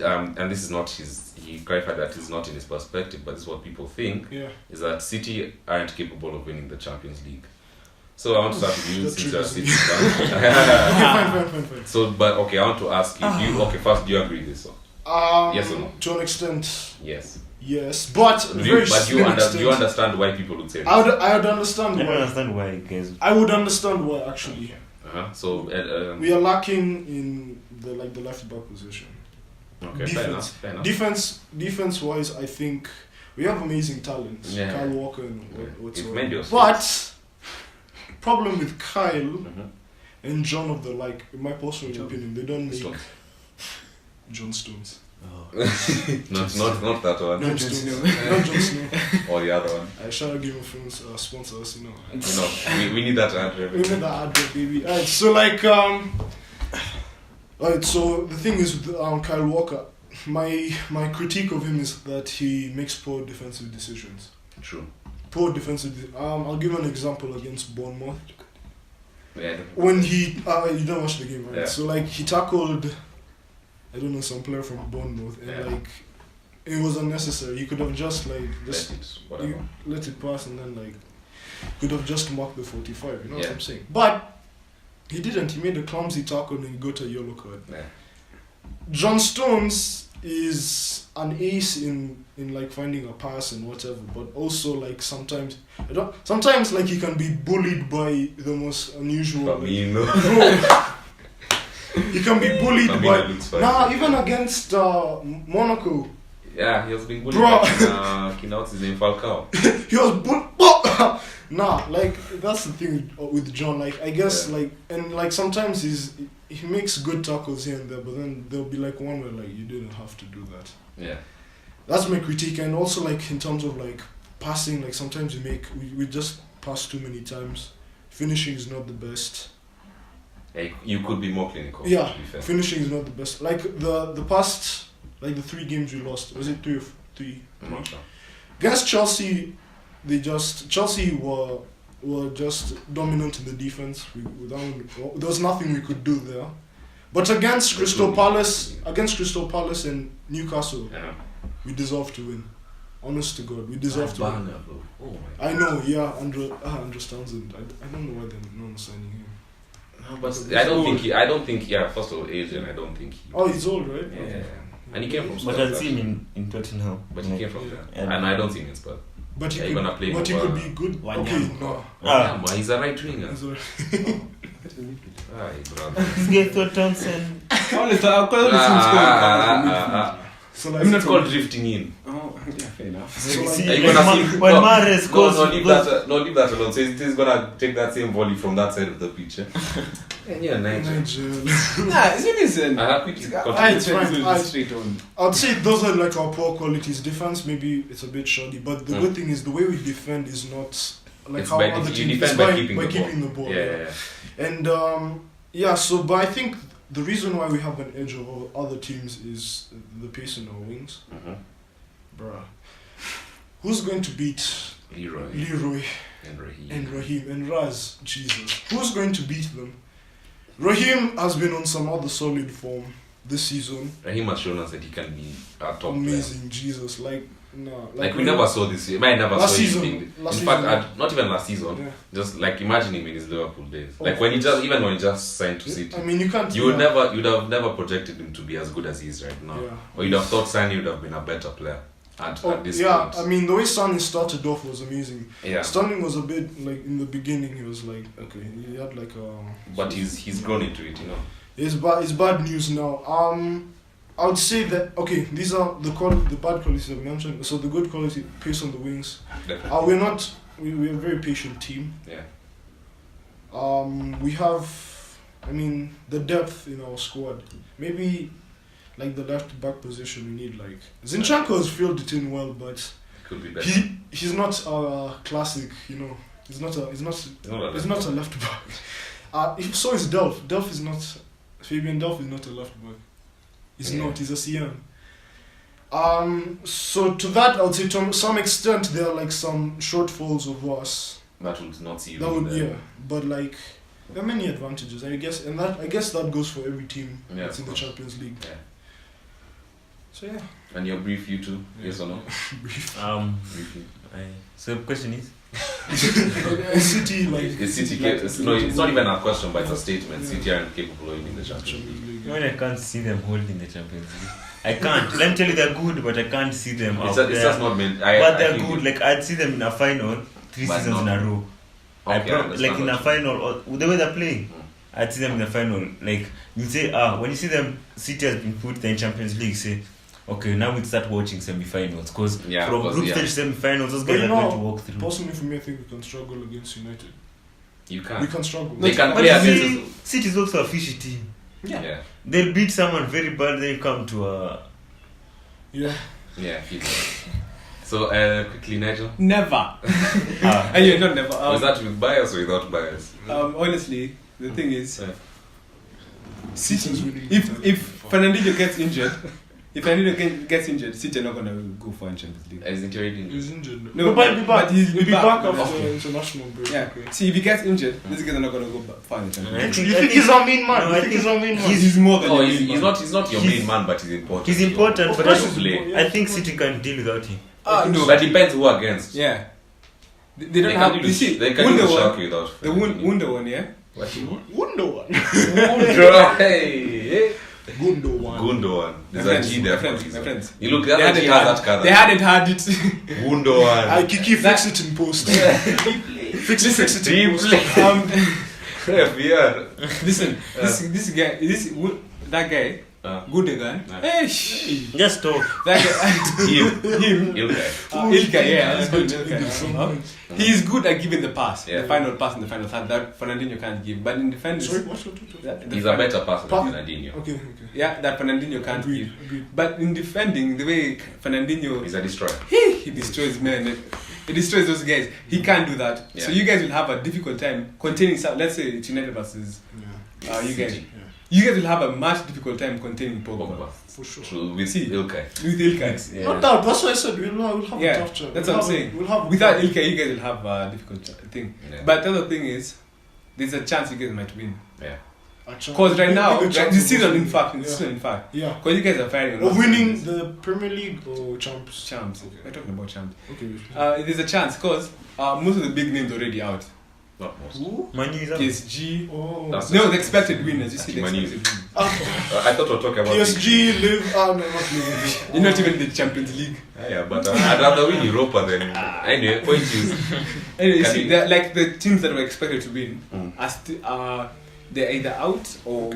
and this is not he clarified that it's not in his perspective, but this is what people think, is that City aren't capable of winning the Champions League. So I want to start with you since you're City fan. Fine. So, but okay, I want to ask you, first, do you agree with this one? Yes or no? To an extent. Yes, but you understand why people would say this? I would understand why. I don't understand why, guys. I would understand why, actually. So we are lacking in the left back position. Okay, defense. Fair enough. Defense wise, I think we have amazing talents. Kyle Walker and whatsoever. But problem with Kyle and John in my personal opinion, they don't make John Stones. Oh. not that one. Not John Snow. Or the other one. I shout out Game of Thrones sponsors, we need that ad revenue. We need that ad revenue, baby. Alright, so the thing is with Kyle Walker, my critique of him is that he makes poor defensive decisions. True. Poor defensive. I'll give an example against Bournemouth. Yeah. When he you don't watch the game, right? Yeah. So he tackled, I don't know, some player from Bournemouth, and it was unnecessary. You could have just let it pass, and then could have just marked the 45. You know what I'm saying? But he didn't. He made a clumsy tackle and he got a yellow card. Yeah. John Stones, is an ace in like finding a pass and whatever, but also like sometimes like he can be bullied by the most unusual. He can be bullied by even against Monaco. Yeah, he has been bullied by what's his name, Falcao. He was bullied. Like that's the thing with John. Like I guess like and like sometimes he makes good tackles here and there, but then there'll be like one where like you didn't have to do that. Yeah. That's my critique, and also like in terms of like passing, like sometimes we just pass too many times. Finishing is not the best. Yeah, you could be more clinical. Yeah, finishing is not the best. Like the past, like the 3 games we lost, was it 3 or 3? Against Chelsea, Chelsea were just dominant in the defense. There was nothing we could do there. But against Crystal Palace and Newcastle, we deserve to win. Honest to God, we deserve to win. I know, yeah, Andrew Townsend. I don't know why they're not signing him. No, but I don't think. First of all, Asian. I don't think. He's old, right? Yeah. Okay. And he came from Spurs. But I've seen him in Tottenham. But he came from there. And I don't see him in Spurs. But he could be good. Okay, no. But he's a right winger. This guy thought Townsend. So I'm not called drifting in. Oh, yeah, fair enough. So when Mahrez scores, leave that alone. So he's gonna take that same volley from that side of the pitch. And yeah, Nigel. Listen. I'd say those are like our poor qualities. Defense, maybe it's a bit shoddy, but the good thing is the way we defend is not like it's how by other teams defend by keeping the ball. Yeah. And but I think the reason why we have an edge over other teams is the pace in our wings. Bruh. Who's going to beat Leroy and Raheem and Raz? Jesus. Who's going to beat them? Raheem has been on some other solid form this season. Raheem has shown us that he can be a top amazing player. Jesus. Like we never saw this year. I never last saw season. him. In fact, not even last season. Yeah. Just like imagine him in his Liverpool days. Like when he just signed to City. I mean, you can't. You'd have never projected him to be as good as he is right now. Yeah. Or you'd have thought Sane would have been a better player at this point. I mean, the way Sane started off was amazing. Yeah. Sterling was a bit like in the beginning. He was like, okay, he had like a. But he's grown into it, you know. It's bad news now. I would say that these are the bad qualities I've mentioned. So the good quality, pace on the wings. Definitely. We're a very patient team. Yeah. We have, the depth in our squad. Maybe, like the left back position, we need like Zinchenko has filled it in well, but could be better. He's not a classic. He's not a left back. So is Delph. Fabian Delph is not a left back. He's not. He's a CM. So to that, I would say to some extent there are like some shortfalls of us. That would not see you. But like there are many advantages. I guess that goes for every team that's in the Champions League. Yeah. So yeah. And your brief, you too? Yes or no? Brief. Briefly. So the question is. City like. It's not even a question, but it's a statement. Yeah. City aren't capable of winning the Champions League. When I can't see them holding the Champions League, I can't. Let me tell you, they're good, but I can't see them. It's just not meant. But they're good. Like I'd see them in a final 3 seasons in a row. Okay, in a final, or the way they're playing, I'd see them in the final. Like you say, when you see them, City has been put in Champions League. Say, okay, now we start watching semi-finals because from group stage semi-finals, those guys are going to walk through. Personally, for me, I think we can struggle against United. You can. We can struggle. They can play against us. City is also a fishy team. Yeah. They'll beat someone very bad, then you come to a. Yeah. Yeah. So quickly, Nigel. Never. Yeah, not never. Was that with bias or without bias? Honestly, the thing is, City. If Fernandinho gets injured. If Fernandinho gets injured, City are not gonna go for Champions League. Is he already injured? He's injured. No, but he'll be back after the international break. Yeah. Okay. See, if he gets injured, these guys are not gonna go far in the Champions League. You think he's our main man? He's more than he's not your main man, but he's important. He's important, but I think City can deal without him. No, that depends who against. Yeah. They don't have. You see, they can do shock without. The Wunder one, yeah. What? Wunder one. Hey. Gundogan. There's a G there. My friends. You look, the other G has that card. They hadn't had it. Gundogan. Kiki, fix it in post. Fix it in post. Listen, this guy, that guy, Gundogan. Hey, just talk. That guy, him. Ilkay, yeah, that's good. He's good at giving the pass, the final pass in the final third that Fernandinho can't give. But in defense, he's a better passer than Fernandinho. Okay. Yeah, that Fernandinho can't give. But in defending, the way Fernandinho, he's a destroyer. He destroys men. He destroys those guys. He can't do that. Yeah. So you guys will have a difficult time containing. Let's say it's United versus you guys. Yeah. You guys will have a much difficult time containing Pogba. For sure. True, with Ilkay. With Ilkay. Yeah. Not doubt. That's why I said we'll have a tough chance. That's what I'm saying. Without Ilkay, you guys will have a difficult thing. Yeah. But the other thing is, there's a chance you guys might win. Yeah. Because right now, this season, in fact, because you guys are firing. Of winning the Premier League or Champs? Champs. Okay. We're talking about Champs. Okay. There's a chance because most of the big names already out. Not most. Manu is out. PSG. Oh. No, the expected winners. You see the Manu. expected winners. I thought we were talking about PSG, Live, no, not Live. You're not even in the Champions League. Yeah, but I'd rather win Europa than anyway. Point is, anyway, you see, like the teams that were expected to win are they're either out or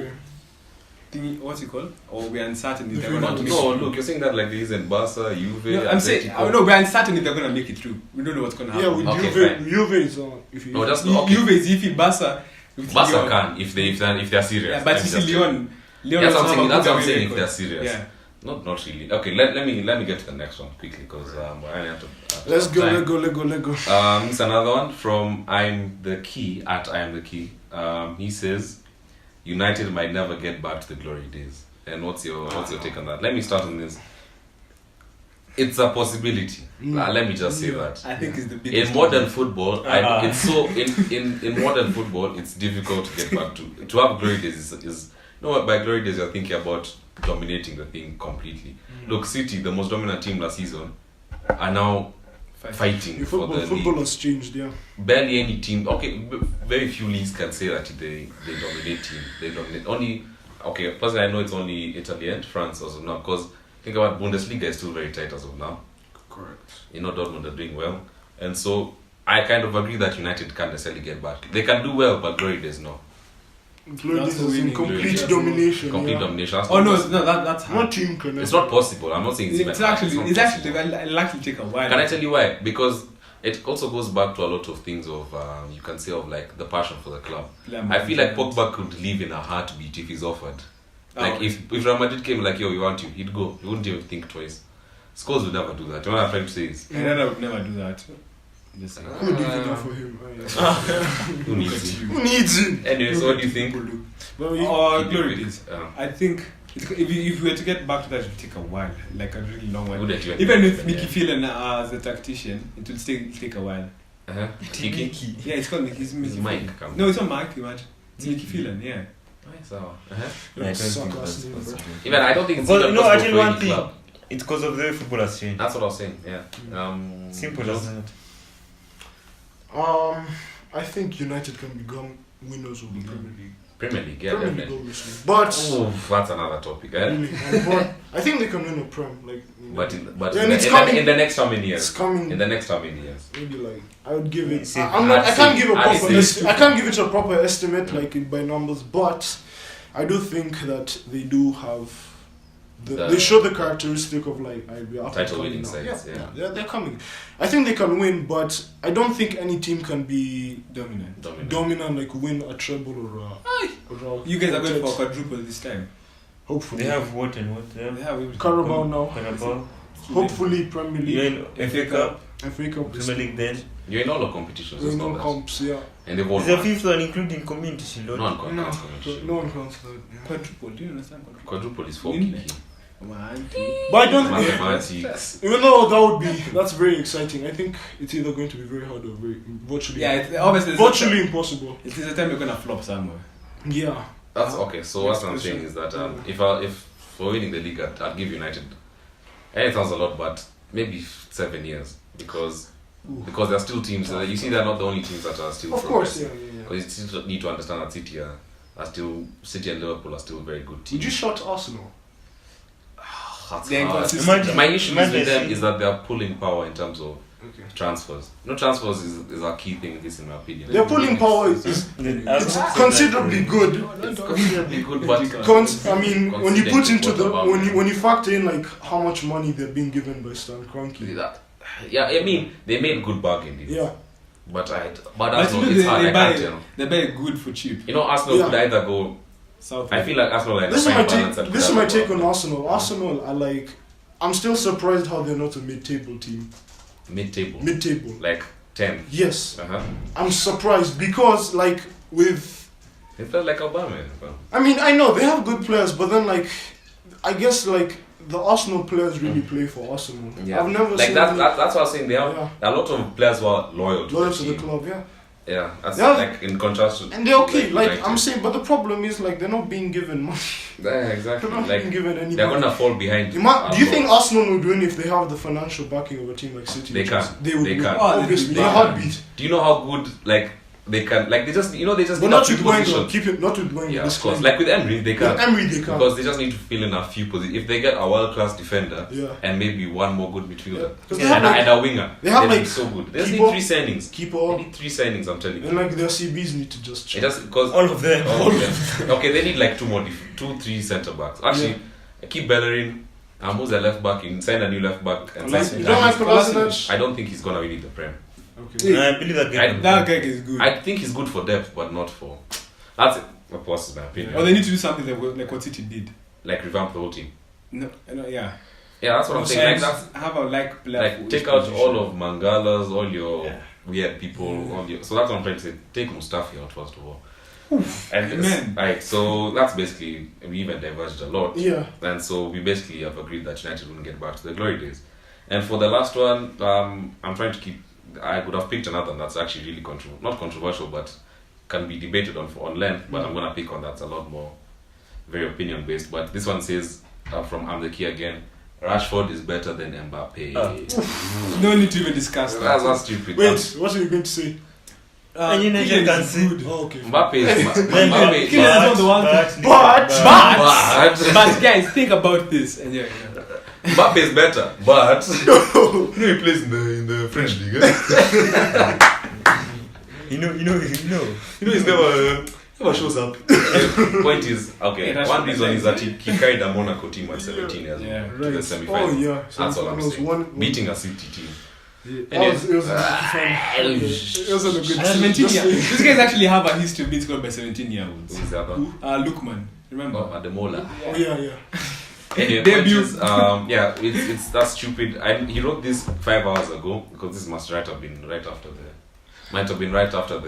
what's it called? Or we're uncertain if they're gonna make it. No, look, you're saying that like this in Barca, Juve. No, I'm saying we're uncertain if they're gonna make it through. We don't know what's gonna happen. Yeah, with Juve is on. Juve is iffy. Barca can if they're serious. Yeah, but you see Leon. That's what I'm saying. If they're serious. Yeah. Not really. Okay, let me get to the next one quickly because I have to. Let's go. It's another one from I'm the Key. He says United might never get back to the glory days. And what's your take on that? Let me start on this. It's a possibility. Let me just say that. I think it's the biggest. In modern football, it's so in modern football, it's difficult to get back to have glory days. Is you know what? By glory days, you're thinking about dominating the thing completely. Look, City, the most dominant team last season, are now fighting for the league. Football has changed, yeah. Barely any team. Okay, very few leagues can say that they dominate team. They dominate only. Okay, personally, I know it's only Italy and France as of now because think about Bundesliga is still very tight as of now. Correct. You know, Dortmund are doing well, and so I kind of agree that United can't necessarily get back. They can do well, but glory days no. Glory days is in complete domination. Complete domination. That's hard. No team can. It's not possible. I'm not saying it'll actually take a while. Can I tell you why? Because it also goes back to a lot of things of you can say of like the passion for the club. I feel like Pogba could leave in a heartbeat if he's offered. Like if Real Madrid came like, yo, we want you, he'd go. He wouldn't even think twice. Scholes would never do that. You know what I'm trying to say is? I would never do that. Who would do that for him? Who needs him? Who needs him? Anyway, so what do you think? Glory days. I think if we were to get back to that, it would take a while, like a really long while. Even with Mickey Phelan as a tactician, it will still take a while. Mickey? Yeah, it's called Mickey. Mike. No, it's not Mike. Imagine it's Mickey Phelan. Yeah. So. Even I don't think it's even possible for any club. It's because of the way football has changed. That's what I was saying. Yeah. Simple as that. I think United can become winners of the Premier League. Premier League, yeah, Premier definitely. League, obviously. But that's another topic, eh? Really, but I think they can win a Prem, like. But in the next how many years? It's coming. In the next how many years? Maybe like I would give it. I can't give it a proper estimate like by numbers, but I do think that they do have. They show the characteristic of like title winning sides. Yeah, they're coming. I think they can win, but I don't think any team can be dominant like win a treble or you guys are going for a quadruple this time. Hopefully. They have what and what? They have Carabao now. Carabao. Hopefully Premier League. You're in FA Cup. Premier League then. You're in all the competitions. You're in all comps, yeah. And they've won. There's a fifth one including Community Shield. No one counts that. Yeah. Quadruple, do you understand quadruple is 4 key. But I don't mathematics. Even though that's very exciting. I think it's either going to be very hard or virtually virtually impossible. It is a time you're gonna flop somewhere. Yeah. That's okay. So what I'm saying is that if for winning the league, I'd give United. And it sounds a lot, but maybe 7 years because they're still teams. You see, they're not the only teams that are still. Of course, yeah. Because you still need to understand that City are City and Liverpool are still very good teams. Did you shout Arsenal? My issue with them is that they are pulling power in terms of transfers. Transfers is a key thing in this, in my opinion. Their pulling power is considerably good. It's considerably good, but when you put into when you factor in like how much money they're being given by Stan Kroenke. Yeah, I mean they made good bargain deals. Yeah. But Arsenal, it's hard. I can't tell. They buy good for cheap. Arsenal could either go. I feel like Arsenal like this is my take on Arsenal. Arsenal are like, I'm still surprised how they're not a mid-table team. Mid-table. Like 10. Yes. Uh-huh. I'm surprised because like with. It felt like Obama. I know they have good players, but then like, I guess like the Arsenal players really play for Arsenal. Yeah. I've never seen that. That's what I was saying. They have a lot of players who are loyal to the club. Yeah. Yeah, that's like in contrast to. And they're okay. Like I'm saying, but the problem is like they're not being given money. Yeah, exactly. They're not being given any. They're gonna fall behind. Do you think Arsenal would win if they have the financial backing of a team like City? They can. They would. They can. Obviously, in a heartbeat. Do you know how good they can? Like they just But need not a few with Wenger. positions. Keep it. Not with Wenger. Yeah, of course. Like with Emery, they can. With Emery, they can. Because they just need to fill in a few positions. If they get a world-class defender and maybe one more good midfielder and a winger, they have like so good. They just need 3 signings. They need 3 signings. I'm telling you. And like their CBs need to just check. Because all of them. Okay, they need like 2-3 centre backs. Actually, keep Bellerin. Who's the left back? Sign a new left back. And you don't like Kolasinac? I don't think he's gonna win the Prem. Okay. I believe that guy is good. I think he's good for depth, but not for. That's it. Of course, is my opinion. Or they need to do something like what City did. Like revamp the whole team. No, yeah. Yeah, that's what I'm saying. Like have a player. Take out all of Mangala's, all your weird people, so that's what I'm trying to say. Take Mustafi out first of all. And so that's basically, we even diverged a lot. Yeah. And so we basically have agreed that United wouldn't get back to the glory days. And for the last one, I'm trying to keep. I would have picked another one that's actually really not controversial, but can be debated on length. But I'm gonna pick one that's a lot more very opinion based. But this one says from I'm the Key again. Rashford is better than Mbappe. No need to even discuss that. That's stupid. Wait, what are you going to say? And you can see. Oh, okay. Mbappe is but guys, think about this. And Mbappe is better, but he plays in the French league. You know he's never shows up. The point is, one reason is that he carried a Monaco team at 17 years old to the semi-finals. Oh yeah, that's all I'm saying. Beating a City team. It was a good 17-year. These guys actually have a history of being scored by 17-year-olds. Who's the other? Lukman, remember? Ademola. Oh yeah. Anyway, debut. It's that's stupid. He wrote this 5 hours ago because this might have been right after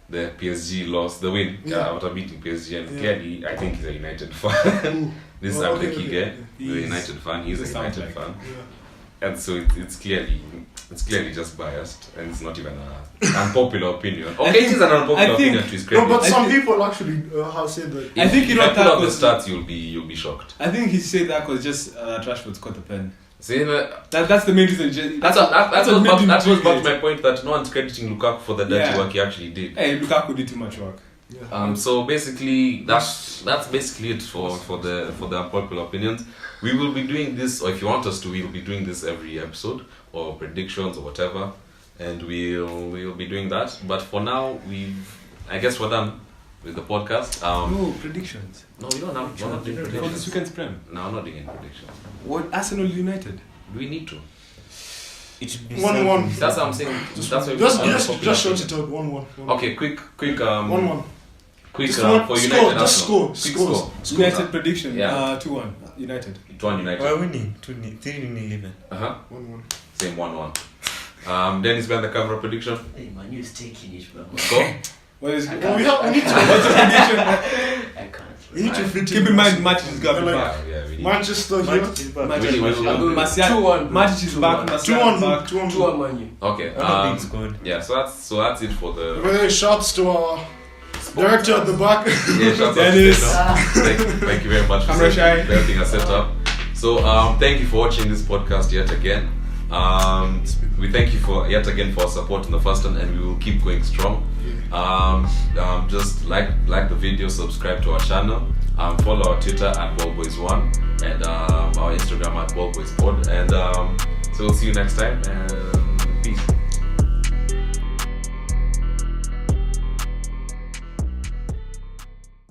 the PSG loss, the win after beating PSG, and clearly I think he's a United fan. This is the key guy. He's a United fan. He's a United fan, and so it's clearly just biased, and it's not even an unpopular opinion. Okay, it is an unpopular opinion to his credit. No, but some people actually have said that. I think if I put up the stats, you'll be shocked. I think he said that because just Rashford's caught the pen. See, that's the main reason. That was back to my point that no one's crediting Lukaku for the dirty work he actually did. Hey, Lukaku did too much work. Yeah. So basically, that's basically it for the unpopular opinions. We will be doing this, or if you want us to, we will be doing this every episode, or predictions or whatever, and we'll be doing that. But for now, I guess we're done with the podcast. No predictions. No, we don't have. We're not doing predictions. For this weekend's Prem. No, I'm not doing any predictions. What Arsenal United? Do we need to? It should be 1-1. That's what I'm saying. Just short it out. 1-1. Okay, quick. 1-1. Quick for United. Score. United prediction. Yeah. 2-1 United. 2-1 United. We're winning. 3-0 even. 1-1. Same 1-1. Dennis behind the camera prediction. Hey man, you're taking it, bro. Score. What is it? We need to. What's the prediction? I can't. We need to fit Keep in mind, Matic is going back. We need Manchester here. Matic is back. 2-1 Man U. Okay. Yeah. So that's it for the. Very shouts to our director at the back. Yeah, shouts Dennis. Thank you very much for everything I set up. So thank you for watching this podcast yet again. We thank you for yet again for support in the first one, and we will keep going strong. Just like the video, subscribe to our channel, follow our Twitter at ballboys1 and our Instagram at ballboyspod, and so we'll see you next time, and peace.